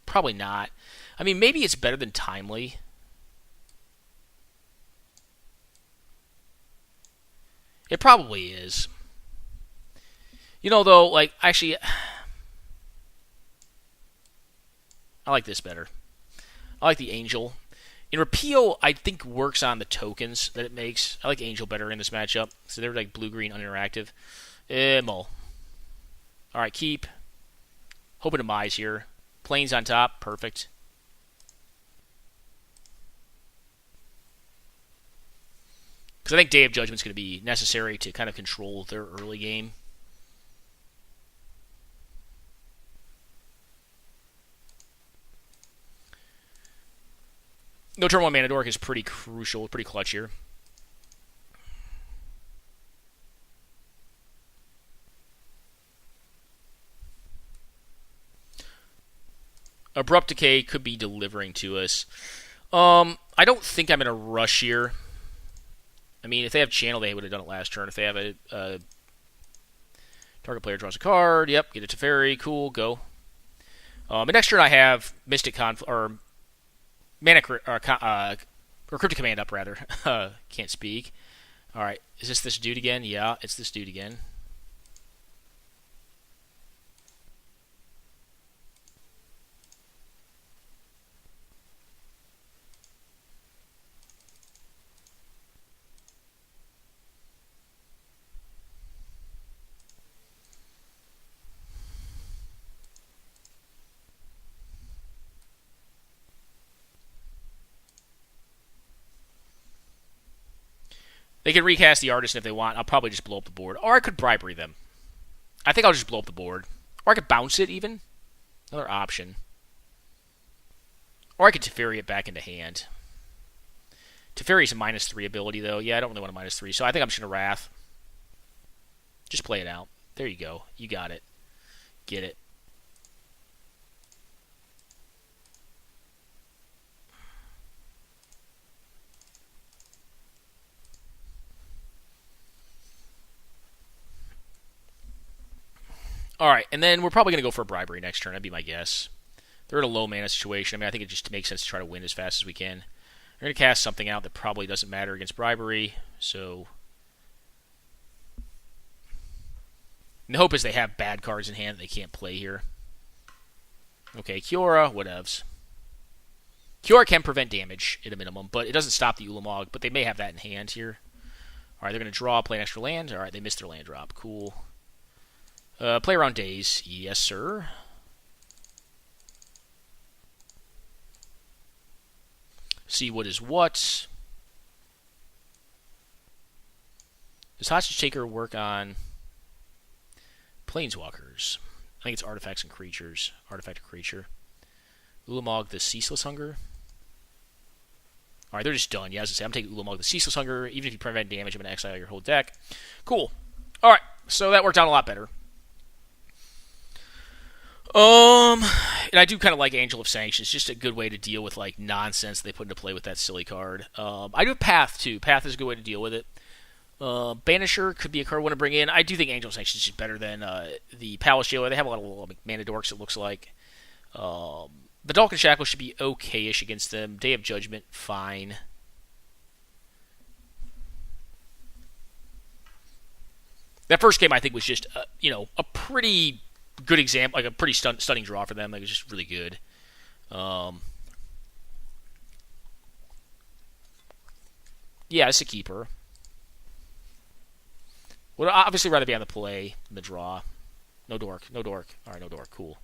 Probably not. I mean, maybe it's better than Timely. It probably is. Though, like, actually, I like this better. I like the Angel. In Repeal, I think works on the tokens that it makes. I like Angel better in this matchup. So they're like blue-green, uninteractive. Mull. Alright, keep. Hoping to Mise here. Plains on top. Perfect. Because I think Day of Judgment's going to be necessary to kind of control their early game. No turn 1 Mana Dork is pretty crucial, pretty clutch here. Abrupt Decay could be delivering to us. I don't think I'm in a rush here. I mean, if they have Channel, they would have done it last turn. If they have a target player draws a card, yep, get it to Teferi, cool, go. And next turn I have Mystic or Mana or Cryptic Command up rather. Can't speak. All right, is this dude again? Yeah, it's this dude again. They can recast the Artisan if they want. I'll probably just blow up the board. Or I could Bribery them. I think I'll just blow up the board. Or I could bounce it even. Another option. Or I could Teferi it back into hand. Teferi's a -3 ability, though. Yeah, I don't really want a -3, so I think I'm just going to Wrath. Just play it out. There you go. You got it. Get it. Alright, and then we're probably going to go for a Bribery next turn. That'd be my guess. They're in a low mana situation. I mean, I think it just makes sense to try to win as fast as we can. We're going to cast something out that probably doesn't matter against Bribery, so... And the hope is they have bad cards in hand that they can't play here. Okay, Kiora, whatevs. Kiora can prevent damage at a minimum, but it doesn't stop the Ulamog, but they may have that in hand here. Alright, they're going to draw, play an extra land. Alright, they missed their land drop. Cool. Play around Days. Yes, sir. See what is what. Does Hostage Taker work on Planeswalkers? I think it's artifacts and creatures. Artifact or creature. Ulamog the Ceaseless Hunger. Alright, they're just done. Yeah, as I say, I'm taking Ulamog the Ceaseless Hunger. Even if you prevent damage, I'm going to exile your whole deck. Cool. Alright, so that worked out a lot better. And I do kind of like Angel of Sanctions. It's just a good way to deal with like nonsense they put into play with that silly card. I do have Path too. Path is a good way to deal with it. Banisher could be a card I want to bring in. I do think Angel of Sanctions is better than the Palace Jailer. They have a lot of little mana dorks, it looks like. The Dalkin Shackle should be okay-ish against them. Day of Judgment, fine. That first game, I think, was just a pretty good example, like a pretty stunning draw for them. Like, it was just really good. Yeah, it's a keeper. Would obviously rather be on the play than the draw. No dork. Alright, no dork. Cool.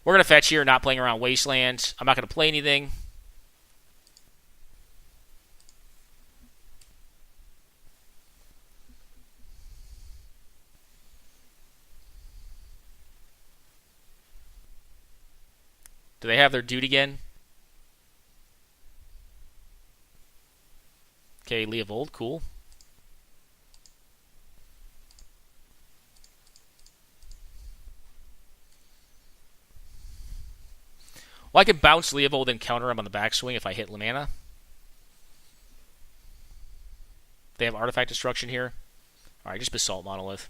We're going to fetch here, not playing around Wasteland. I'm not going to play anything. Do they have their dude again? Okay, Leovold, cool. Well, I can bounce Leovold and counter him on the backswing if I hit Lamanna. They have Artifact Destruction here. Alright, just Basalt Monolith.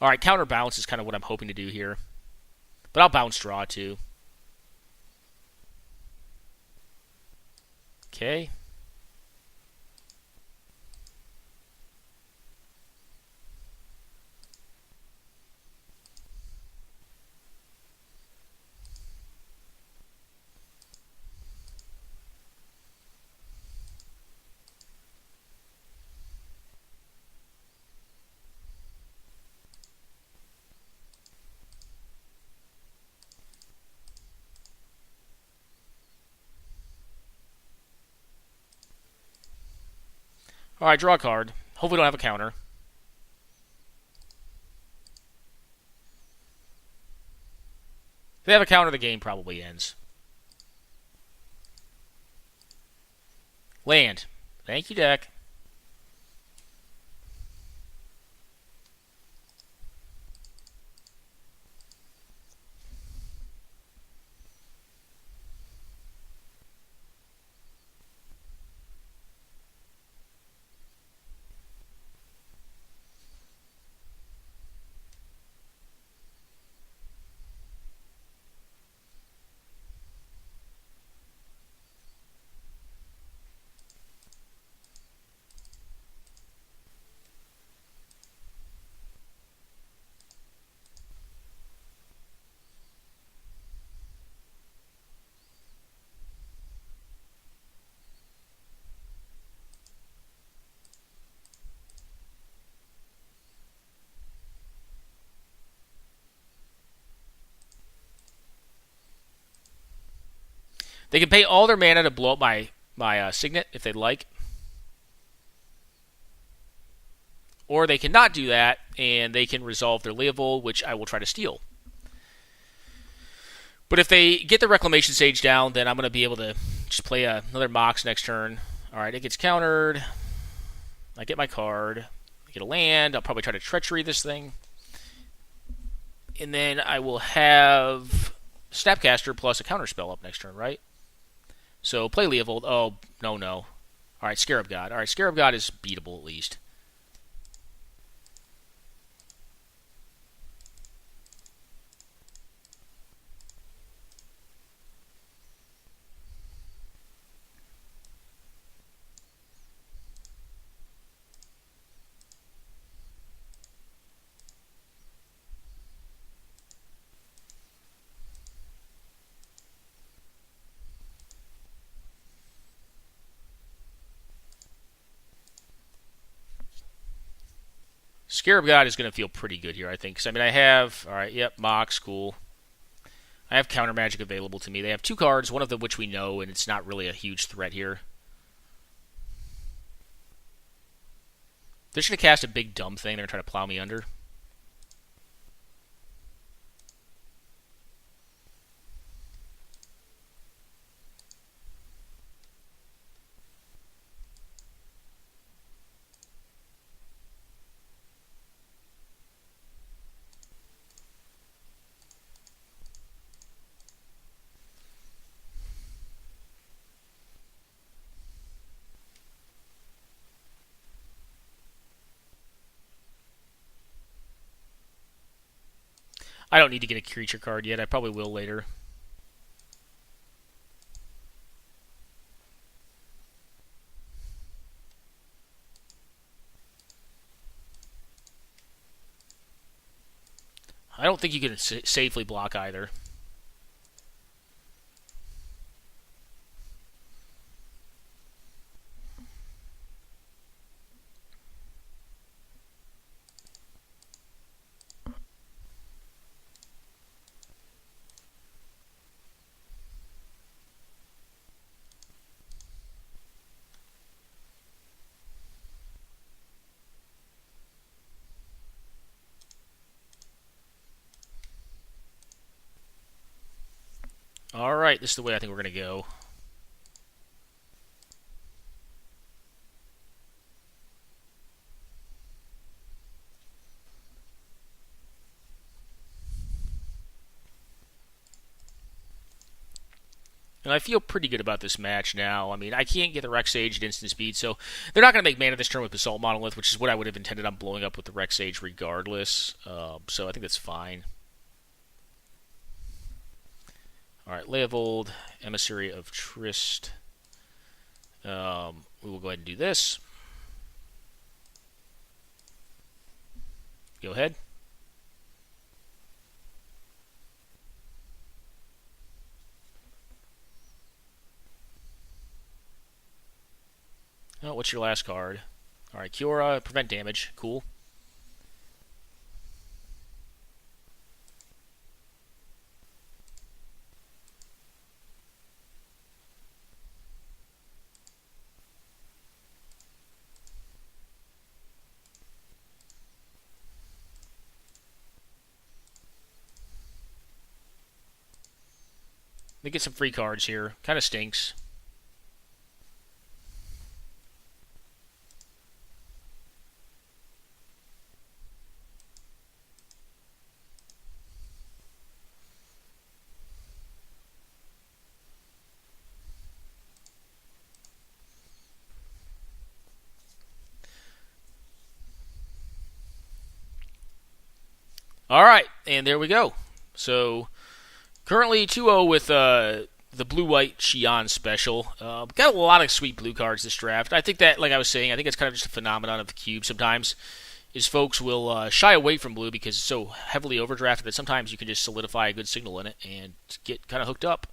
Alright, counter bounce is kind of what I'm hoping to do here. But I'll bounce draw too. Okay. Alright, draw a card. Hopefully don't have a counter. If they have a counter, the game probably ends. Land. Thank you, deck. They can pay all their mana to blow up my Signet if they'd like. Or they cannot do that, and they can resolve their Leovold, which I will try to steal. But if they get the Reclamation Sage down, then I'm going to be able to just play another Mox next turn. Alright, it gets countered. I get my card. I get a land. I'll probably try to Treachery this thing. And then I will have Snapcaster plus a counterspell up next turn, right? So play Leovold. Oh, no. Alright, Scarab God. Alright, Scarab God is beatable at least. Scarab God is going to feel pretty good here, I think. Because, I mean, I have... Alright, yep, Mox, cool. I have Counter Magic available to me. They have 2 cards, one of them which we know, and it's not really a huge threat here. They're just going to cast a big dumb thing. They're going to try to plow me under. I don't need to get a creature card yet. I probably will later. I don't think you can safely block either. Alright, this is the way I think we're going to go. And I feel pretty good about this match now. I mean, I can't get the Rex Sage at instant speed, so they're not going to make mana this turn with Basalt Monolith, which is what I would have intended on blowing up with the Rex Sage regardless. So I think that's fine. Alright, Lay of Old, Emissary of Trist. We will go ahead and do this. Go ahead. Oh, what's your last card? Alright, Kiora, prevent damage. Cool. They get some free cards here. Kind of stinks. Alright, and there we go. So, currently 2-0 with the blue-white Xi'an special. Got a lot of sweet blue cards this draft. I think that, like I was saying, I think it's kind of just a phenomenon of the cube sometimes, is folks will shy away from blue because it's so heavily overdrafted that sometimes you can just solidify a good signal in it and get kind of hooked up.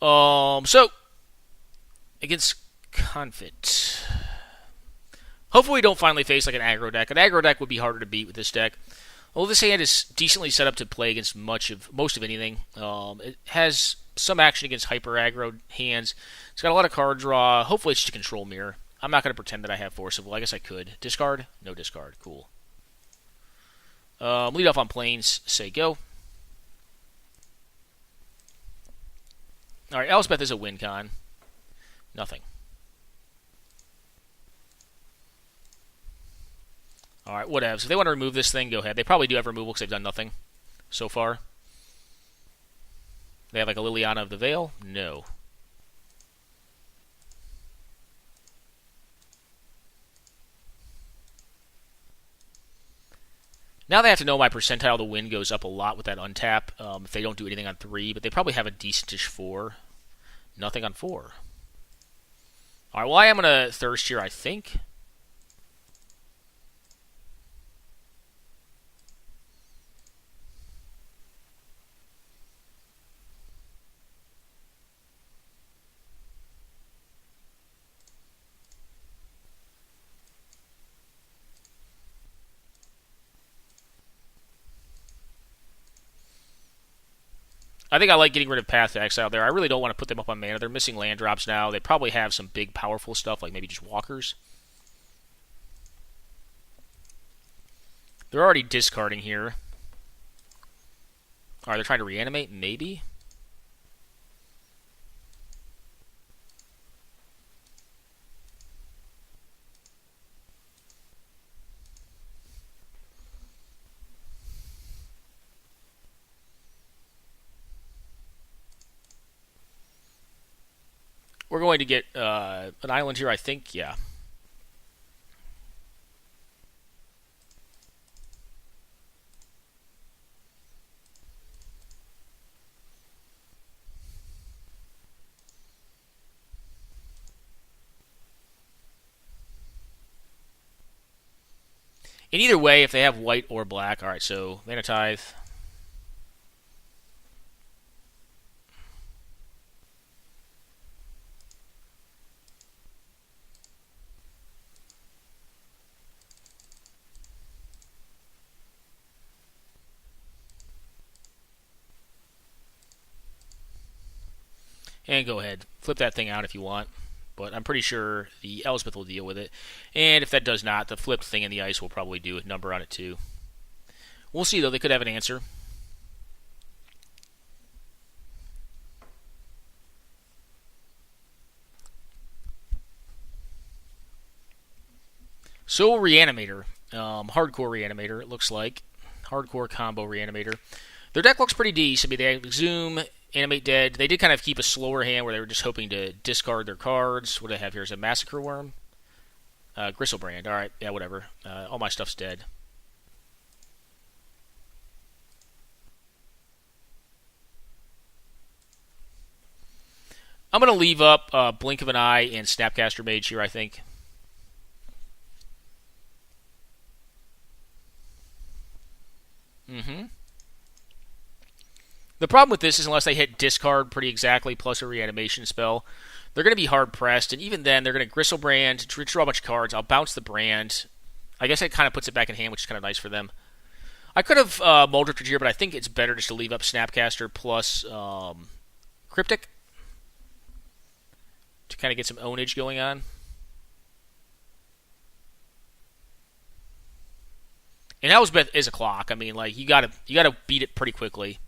So, against Confit. Hopefully we don't finally face like an aggro deck. An aggro deck would be harder to beat with this deck. Although this hand is decently set up to play against most of anything. It has some action against hyper aggro hands. It's got a lot of card draw. Hopefully it's just a control mirror. I'm not going to pretend that I have Force of Will. I guess I could. Discard? No discard. Cool. Lead off on planes. Say go. Alright, Elspeth is a win con. Nothing. Alright, whatevs. If they want to remove this thing, go ahead. They probably do have removal because they've done nothing so far. They have like a Liliana of the Veil? No. Now they have to know my percentile to win goes up a lot with that untap if they don't do anything on 3, but they probably have a decentish 4. Nothing on 4. Alright, well I am going to Thirst here, I think. I think I like getting rid of Path to Exile there. I really don't want to put them up on mana. They're missing land drops now. They probably have some big, powerful stuff, like maybe just walkers. They're already discarding here. Alright, they're trying to reanimate? Maybe? We're going to get an island here, I think. Yeah. In either way, if they have white or black. Alright, so Mana Tithe. And go ahead. Flip that thing out if you want. But I'm pretty sure the Elspeth will deal with it. And if that does not, the flipped thing in the ice will probably do a number on it too. We'll see, though. They could have an answer. So, Reanimator. Hardcore Reanimator, it looks like. Hardcore combo Reanimator. Their deck looks pretty decent. I mean, they have Exhume, Animate Dead. They did kind of keep a slower hand where they were just hoping to discard their cards. What do I have here? Is a Massacre Worm? Gristlebrand. Alright, yeah, whatever. All my stuff's dead. I'm going to leave up Blink of an Eye and Snapcaster Mage here, I think. The problem with this is unless they hit discard pretty exactly plus a reanimation spell, they're going to be hard pressed, and even then they're going to Gristlebrand, draw a bunch of cards. I'll bounce the brand. I guess it kind of puts it back in hand, which is kind of nice for them. I could have Muldrifted here, but I think it's better just to leave up Snapcaster plus Cryptic to kind of get some ownage going on. And Elspeth is a clock. I mean, like you gotta beat it pretty quickly.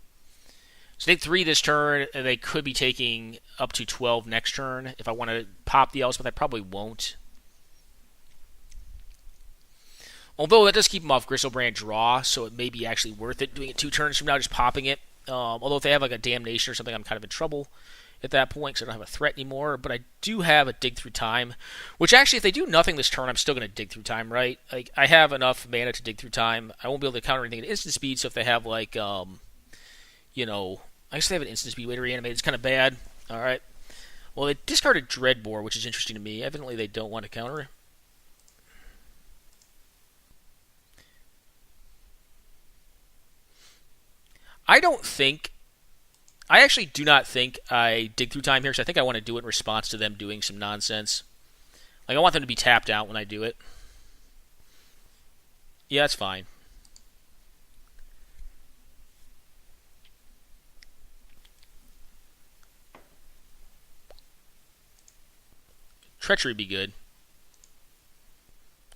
So they take 3 this turn, and they could be taking up to 12 next turn. If I want to pop the Elspeth, I probably won't. Although that does keep them off Gristlebrand draw, so it may be actually worth it doing it 2 turns from now, just popping it. Although if they have like a Damnation or something, I'm kind of in trouble at that point because I don't have a threat anymore. But I do have a Dig Through Time, which actually, if they do nothing this turn, I'm still going to Dig Through Time, right? Like I have enough mana to Dig Through Time. I won't be able to counter anything at instant speed, so if they have like, you know, I guess they have an instant speed way to reanimate. It's kind of bad. All right. Well, they discarded Dreadbore, which is interesting to me. Evidently, they don't want to counter. I actually do not think I Dig Through Time here, because I think I want to do it in response to them doing some nonsense. Like, I want them to be tapped out when I do it. Yeah, that's fine. Treachery would be good.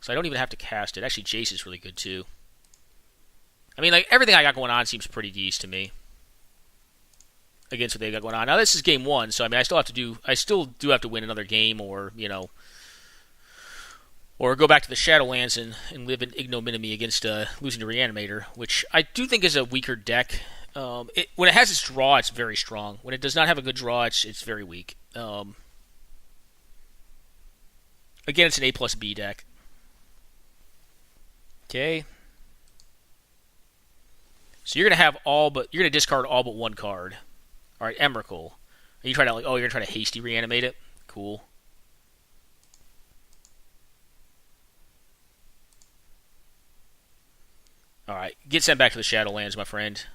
So I don't even have to cast it. Actually, Jace is really good, too. I mean, like, everything I got going on seems pretty decent to me. Against what they got going on. Now, this is game 1, so I mean, I still do have to win another game, or, you know, or go back to the Shadowlands and live in ignominy against losing to Reanimator, which I do think is a weaker deck. When it has its draw, it's very strong. When it does not have a good draw, it's very weak. Again, it's an A plus B deck. Okay. So you're gonna discard all but 1 card. All right, Emrakul. Are you trying to you're gonna try to hasty reanimate it? Cool. All right, get sent back to the Shadowlands, my friend.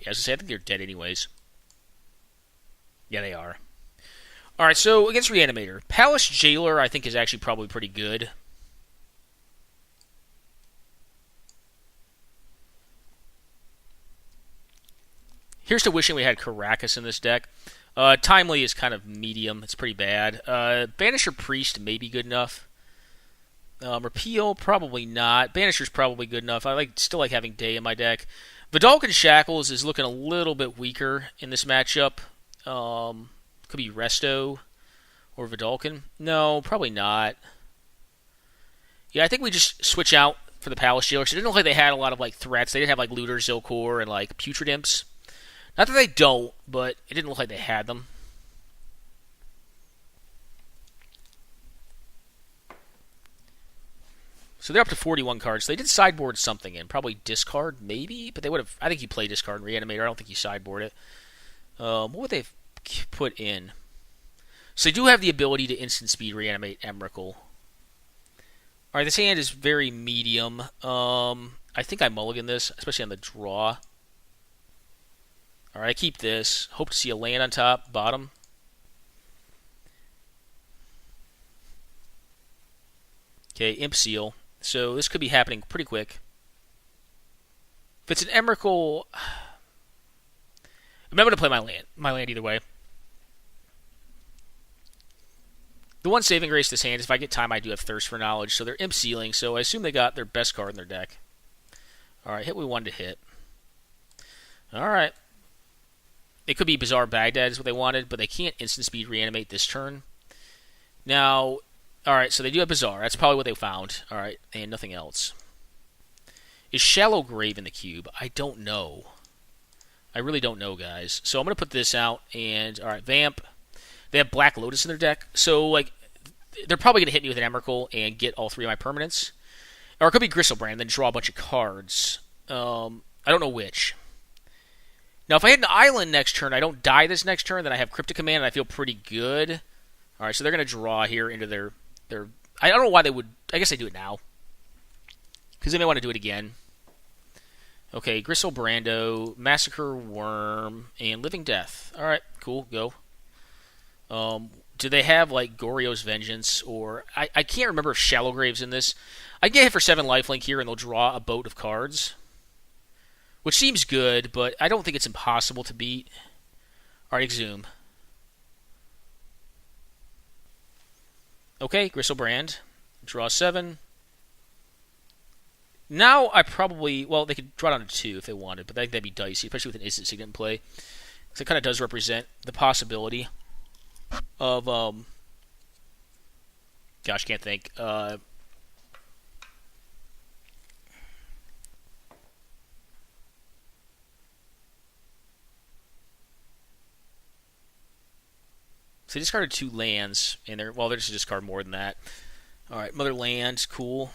Yeah, I was gonna say, I think they're dead anyways. Yeah, they are. Alright, so against Reanimator, Palace Jailer I think is actually probably pretty good. Here's to wishing we had Caracas in this deck. Timely is kind of medium. It's pretty bad. Banisher Priest may be good enough. Repeal, probably not. Banisher's probably good enough. Still like having Day in my deck. Vidalcan Shackles is looking a little bit weaker in this matchup. Could be Resto or Vidalcan. No, probably not. Yeah, I think we just switch out for the Palace Jailer. So it didn't look like they had a lot of like threats. They didn't have like Looter, Zilkor, and like Putrid Imps. Not that they don't, but it didn't look like they had them. So they're up to 41 cards. So they did sideboard something in. Probably discard, maybe? But they would have... I think you play discard and Reanimator. I don't think you sideboard it. What would they put in? So they do have the ability to instant speed Reanimate Emrakul. Alright, this hand is very medium. I think I mulligan this, especially on the draw. Alright, I keep this. Hope to see a land on top, bottom. Okay, Imp Seal. So this could be happening pretty quick. If it's an Emrakul... I'm going to play my land either way. The one saving grace this hand is if I get time, I do have Thirst for Knowledge. So they're Imp Sealing, so I assume they got their best card in their deck. Alright, hit what we wanted to hit. Alright. It could be Bizarre Baghdad is what they wanted, but they can't instant speed Reanimate this turn. Now, alright, so they do have Bizarre. That's probably what they found. Alright, and nothing else. Is Shallow Grave in the cube? I don't know. I really don't know, guys. So I'm going to put this out, and, alright, Vamp. They have Black Lotus in their deck, so, like, they're probably going to hit me with an Emrakul and get all three of my permanents. Or it could be Gristlebrand, and then draw a bunch of cards. I don't know which. Now, if I hit an island next turn, I don't die this next turn, then I have Cryptic Command, and I feel pretty good. Alright, so they're going to draw here into their... I don't know why they would... I guess they do it now. Because they may want to do it again. Okay, Gristlebrando, Massacre Worm, and Living Death. Alright, cool, go. Do they have, like, Goryo's Vengeance, or... I can't remember if Shallow Grave's in this. I get hit for 7 lifelink here, and they'll draw a boat of cards. Which seems good, but I don't think it's impossible to beat. Alright, Exhume. Okay, Gristlebrand. Draw 7. Now I probably... Well, they could draw down to 2 if they wanted, but I think that'd be dicey, especially with an instant signet in play. Because it kind of does represent the possibility of... Gosh, can't think. So they discarded 2 lands, and they're just discard more than that. Alright, Mother Land, cool.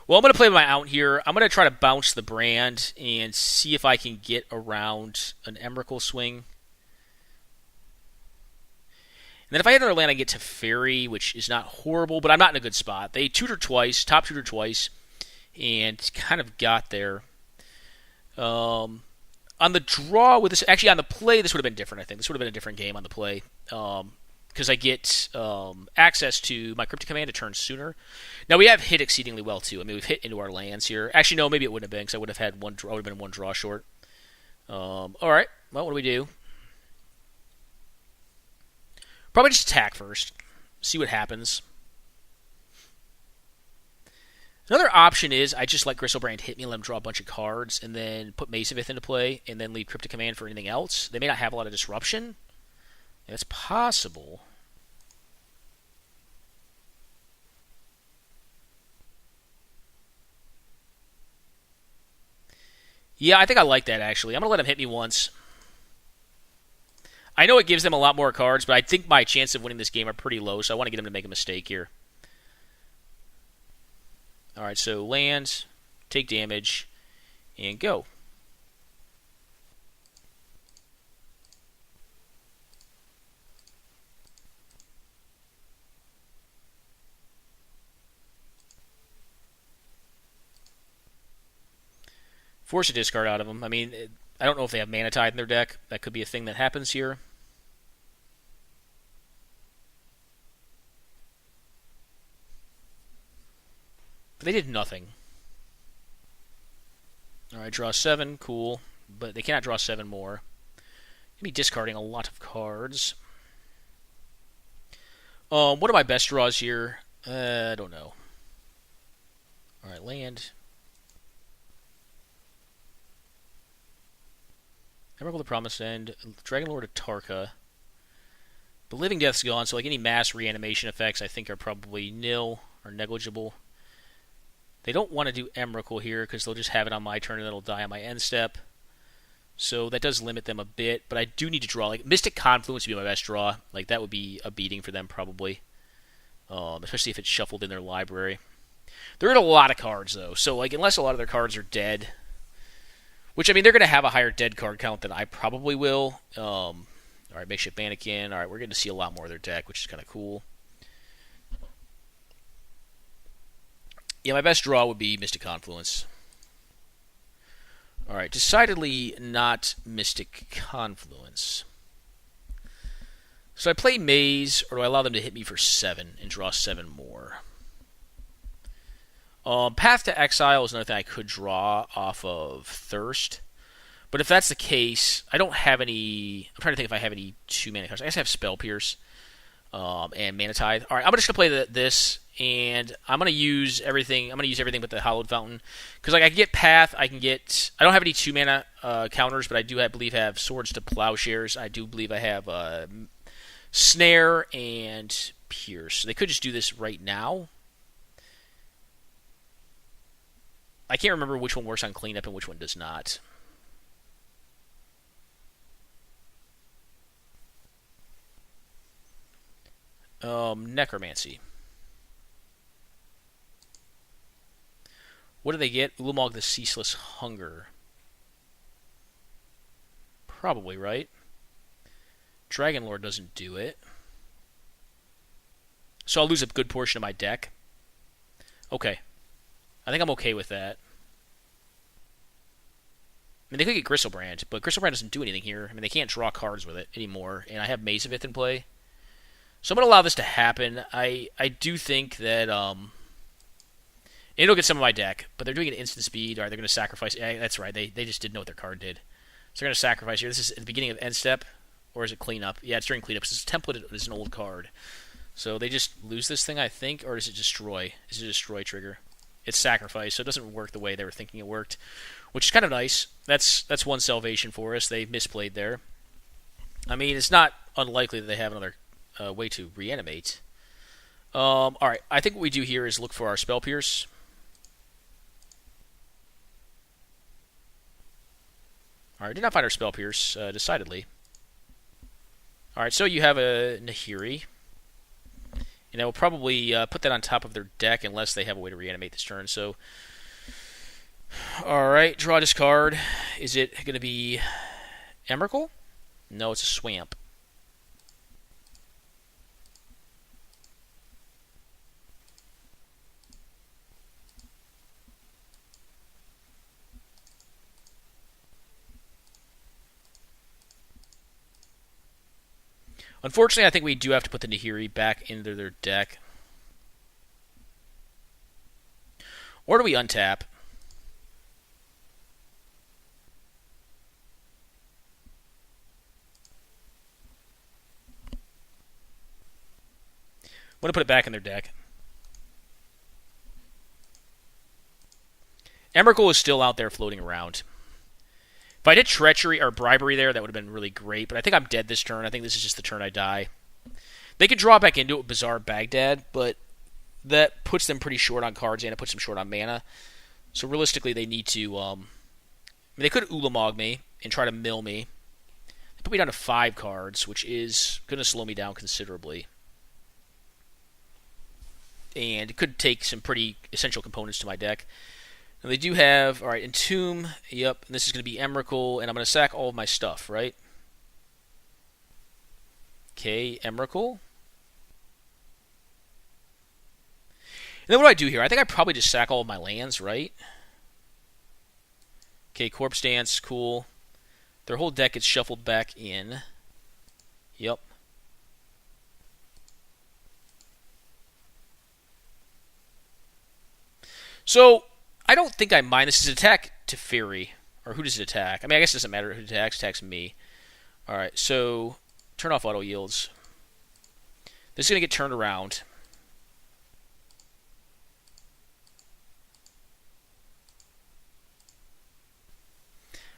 Well, I'm going to play my out here. I'm going to try to bounce the Brand and see if I can get around an Emrakul swing. And then if I hit another land, I get to Fairy, which is not horrible, but I'm not in a good spot. They tutored twice, top tutored twice, and kind of got there. On the draw with this, actually on the play, this would have been different, I think. This would have been a different game on the play. Because I get access to my Cryptic Command a turn sooner. Now, we have hit exceedingly well, too. I mean, we've hit into our lands here. Actually, no, maybe it wouldn't have been, because I would have had one draw. I would have been 1 draw short. Alright, well, what do we do? Probably just attack first. See what happens. Another option is I just let Gristlebrand hit me and let him draw a bunch of cards, and then put Masonvith into play, and then leave Cryptic Command for anything else. They may not have a lot of disruption. It's possible. Yeah, I think I like that, actually. I'm going to let him hit me once. I know it gives them a lot more cards, but I think my chance of winning this game are pretty low, so I want to get him to make a mistake here. Alright, so land, take damage, and go. Force a discard out of them. I mean, I don't know if they have Mana Tide in their deck. That could be a thing that happens here. But they did nothing. Alright, draw 7. Cool. But they cannot draw 7 more. Gonna be discarding a lot of cards. What are my best draws here? I don't know. Alright, land. Emrakul the Promised End. Dragon Lord of Tarka. The Living Death's gone, so like any mass reanimation effects I think are probably nil or negligible. They don't want to do Emrakul here because they'll just have it on my turn and it'll die on my end step. So that does limit them a bit, but I do need to draw. Like Mystic Confluence would be my best draw. Like that would be a beating for them probably, especially if it's shuffled in their library. They're in a lot of cards though, so like unless a lot of their cards are dead, which I mean they're going to have a higher dead card count than I probably will. All right, Makeshift Mannequin. All right, we're getting to see a lot more of their deck, which is kind of cool. Yeah, my best draw would be Mystic Confluence. Alright, decidedly not Mystic Confluence. So I play Maze, or do I allow them to hit me for 7 and draw 7 more? Path to Exile is another thing I could draw off of Thirst. But if that's the case, I don't have any... I'm trying to think if I have any 2-mana cards. I guess I have Spell Pierce and Mana Tithe. Alright, I'm just going to play this, and I'm going to use everything. I'm going to use everything but the Hallowed Fountain. Because like I can get Path, I can get... I don't have any 2-mana counters, but I do, I believe, have Swords to Plowshares. I do believe I have Snare and Pierce. So they could just do this right now. I can't remember which one works on Cleanup and which one does not. Necromancy. What do they get? Ulamog the Ceaseless Hunger. Probably, right? Dragon Lord doesn't do it. So I'll lose a good portion of my deck. Okay. I think I'm okay with that. I mean, they could get Gristlebrand, but Gristlebrand doesn't do anything here. I mean, they can't draw cards with it anymore, and I have Mazavith in play. So I'm going to allow this to happen. I do think that... it'll get some of my deck, but they're doing it instant speed. All right, they're going to sacrifice... Yeah, that's right. They just didn't know what their card did. So they're going to sacrifice here. This is at the beginning of end step, or is it cleanup? Yeah, it's during cleanup. Because it's templated as an old card. So they just lose this thing, I think, or does it destroy? Is it a destroy trigger? It's sacrifice, so it doesn't work the way they were thinking it worked, which is kind of nice. That's one salvation for us. They misplayed there. I mean, it's not unlikely that they have another way to reanimate. All right, I think what we do here is look for our Spell Pierce. All right, did not find our Spell Pierce, decidedly. All right, so you have a Nahiri. And I will probably put that on top of their deck unless they have a way to reanimate this turn. So, all right, draw this card. Is it going to be Emrakul? No, it's a Swamp. Unfortunately, I think we do have to put the Nahiri back into their deck. Or do we untap? I'm going to put it back in their deck. Emrakul is still out there floating around. If I did Treachery or Bribery there, that would have been really great. But I think I'm dead this turn. I think this is just the turn I die. They could draw back into it with Bizarre Baghdad, but that puts them pretty short on cards and it puts them short on mana. So realistically, they need to... I mean, they could Ulamog me and try to mill me. They put me down to 5 cards, which is going to slow me down considerably. And it could take some pretty essential components to my deck. Now they do have, alright, Entomb, yep, and this is going to be Emrakul, and I'm going to sack all of my stuff, right? Okay, Emrakul. And then what do I do here? I think I probably just sack all of my lands, right? Okay, Corpse Dance, cool. Their whole deck gets shuffled back in. Yep. So, I don't think I mind. This is attack to Teferi. Or who does it attack? I mean, I guess it doesn't matter who attacks. It attacks me. Alright, so turn off auto yields. This is going to get turned around.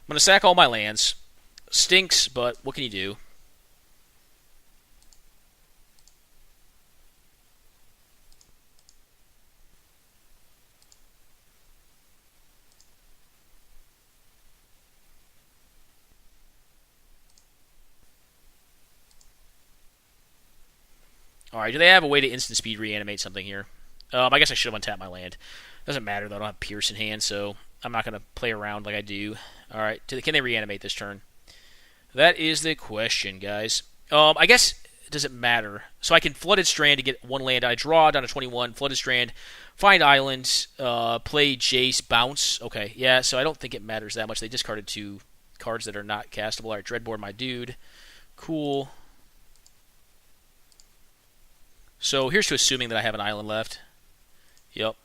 I'm going to sack all my lands. Stinks, but what can you do? Alright, do they have a way to instant speed reanimate something here? I guess I should have untapped my land. Doesn't matter, though. I don't have Pierce in hand, so I'm not going to play around like I do. Alright, can they reanimate this turn? That is the question, guys. I guess it doesn't matter. So I can Flooded Strand to get one land. I draw down to 21, Flooded Strand, find island, play Jace, bounce. Okay, yeah, so I don't think it matters that much. They discarded 2 cards that are not castable. Alright, Dreadboard, my dude. Cool. So here's to assuming that I have an island left. Yep.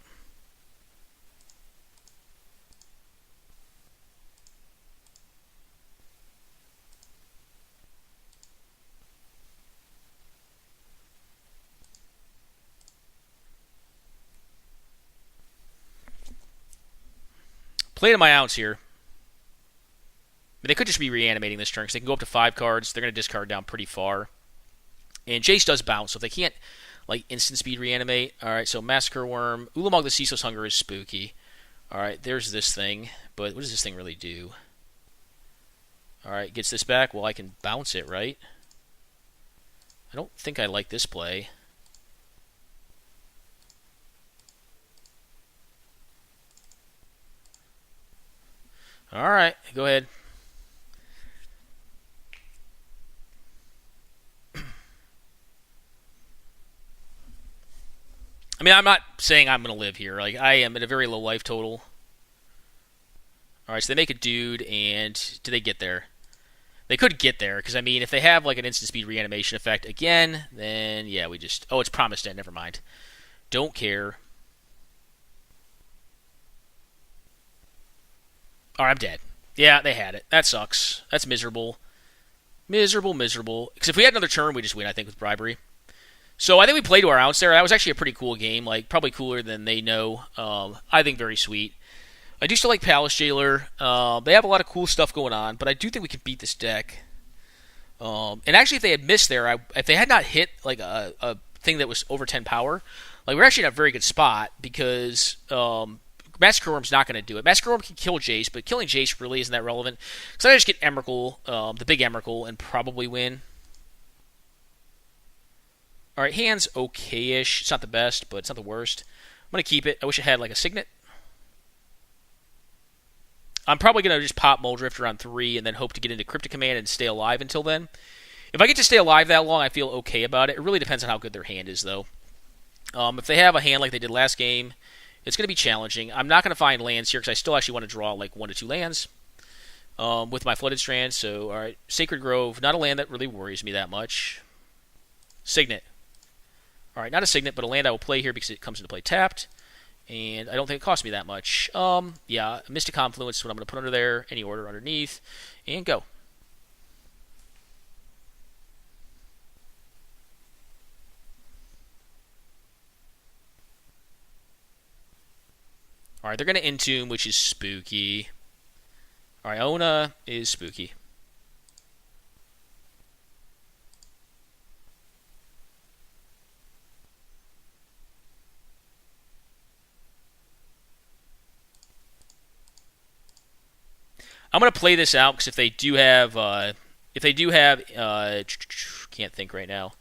Play to my ounce here. But they could just be reanimating this turn because they can go up to 5 cards. They're going to discard down pretty far. And Jace does bounce, so if they can't like instant speed reanimate. Alright, so Massacre Worm. Ulamog the Ceaseless Hunger is spooky. Alright, there's this thing. But what does this thing really do? Alright, gets this back. Well, I can bounce it, right? I don't think I like this play. Alright, go ahead. I mean, I'm not saying I'm going to live here. Like, I am at a very low life total. Alright, so they make a dude, and do they get there? They could get there, because, I mean, if they have, like, an instant speed reanimation effect again, then, yeah, we just... Oh, it's Promised End, never mind. Don't care. Alright, I'm dead. Yeah, they had it. That sucks. That's miserable. Miserable, miserable. Because if we had another turn, we just win, I think, with Bribery. So I think we played to our ounce there. That was actually a pretty cool game. Like, probably cooler than they know. I think very sweet. I do still like Palace Jailer. They have a lot of cool stuff going on, but I do think we can beat this deck. And actually, if they had missed there, if they had not hit like a thing that was over 10 power, like we're actually in a very good spot because Massacre Worm's not going to do it. Massacre Worm can kill Jace, but killing Jace really isn't that relevant. So I just get Emrakul, the big Emrakul, and probably win. Alright, hand's okay-ish. It's not the best, but it's not the worst. I'm going to keep it. I wish it had like a Signet. I'm probably going to just pop Muldrifter on 3 and then hope to get into Cryptic Command and stay alive until then. If I get to stay alive that long, I feel okay about it. It really depends on how good their hand is, though. If they have a hand like they did last game, it's going to be challenging. I'm not going to find lands here because I still actually want to draw like 1 to 2 lands with my Flooded Strand. So, alright, Sacred Grove, not a land that really worries me that much. Signet. Alright, not a Signet, but a land I will play here because it comes into play tapped. And I don't think it costs me that much. Yeah, Mystic Confluence is what I'm going to put under there. Any order underneath. And go. Alright, they're going to Entomb, which is spooky. Alright, Ona is spooky. I'm gonna play this out because if they do have, can't think right now.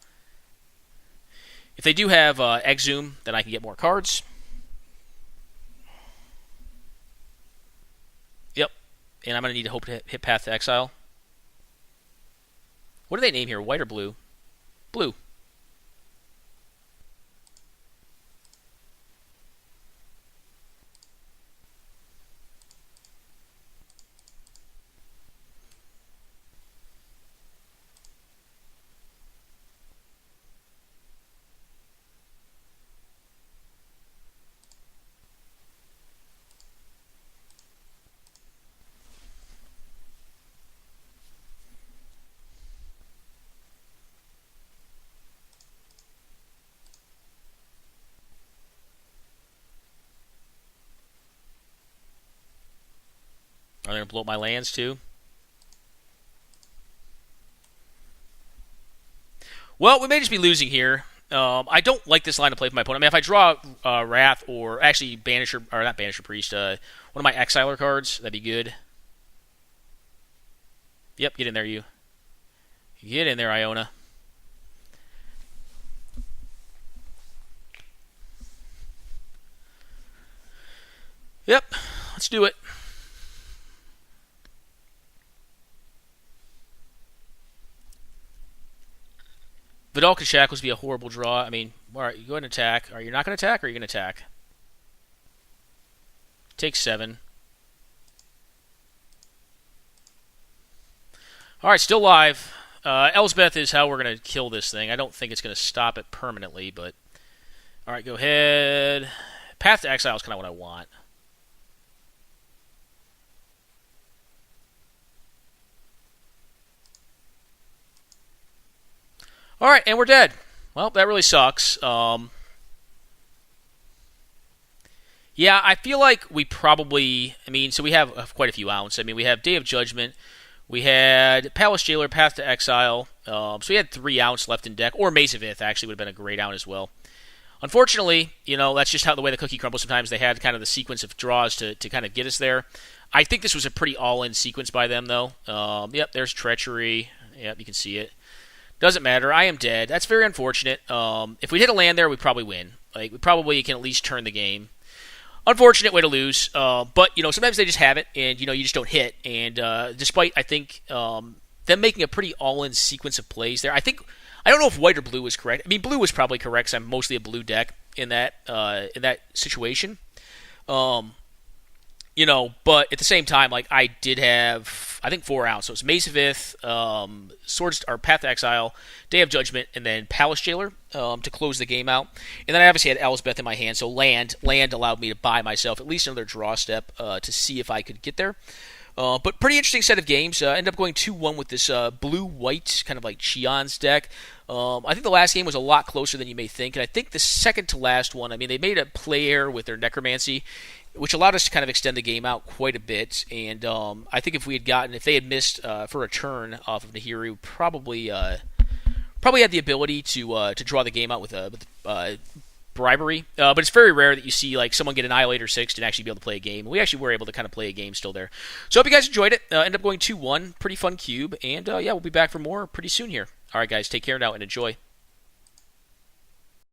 If they do have Exhume, then I can get more cards. Yep, and I'm gonna need to hope to hit Path to Exile. What do they name here? White or blue? Blue. Are they going to blow up my lands too? Well, we may just be losing here. I don't like this line of play for my opponent. I mean, if I draw Wrath or actually Banisher, or not Banisher Priest, one of my Exiler cards, that'd be good. Yep, get in there, you. Get in there, Iona. Yep, let's do it. Vidalcan Shackles would be a horrible draw. I mean, all right, you go ahead and attack. Are you not going to attack, or are you going to attack? Take 7. All right, still live. Elsbeth is how we're going to kill this thing. I don't think it's going to stop it permanently, but... All right, go ahead. Path to Exile is kind of what I want. All right, and we're dead. Well, that really sucks. Yeah, I feel like we probably... I mean, so we have quite a few outs. I mean, we have Day of Judgment. We had Palace Jailer, Path to Exile. So we had 3 outs left in deck. Or Maze of Ith, actually, would have been a great out as well. Unfortunately, that's just how the way the cookie crumbles. Sometimes they had kind of the sequence of draws to kind of get us there. I think this was a pretty all-in sequence by them, though. Yep, there's Treachery. Yep, you can see it. Doesn't matter. I am dead. That's very unfortunate. If we hit a land there, we probably win. Like, we probably can at least turn the game. Unfortunate way to lose. But, sometimes they just have it, and, you just don't hit. And despite, I think, them making a pretty all-in sequence of plays there, I don't know if white or blue was correct. I mean, blue was probably correct, because I'm mostly a blue deck in that situation. But at the same time, like, I did have, I think, 4 outs. So it's Maze of Ith, Swords, or Path to Exile, Day of Judgment, and then Palace Jailer to close the game out. And then I obviously had Elsbeth in my hand, so land allowed me to buy myself at least another draw step to see if I could get there. But pretty interesting set of games. Ended up going 2-1 with this blue-white, kind of like shuns deck. I think the last game was a lot closer than you may think, and I think the second to last one, I mean, they made a play error with their Necromancy, which allowed us to kind of extend the game out quite a bit. And I think if they had missed for a turn off of Nahiri, probably had the ability to draw the game out with bribery. But it's very rare that you see like someone get Annihilator 6 and actually be able to play a game. We actually were able to kind of play a game still there. So I hope you guys enjoyed it. Ended up going 2-1. Pretty fun cube. And we'll be back for more pretty soon here. All right, guys, take care now and enjoy.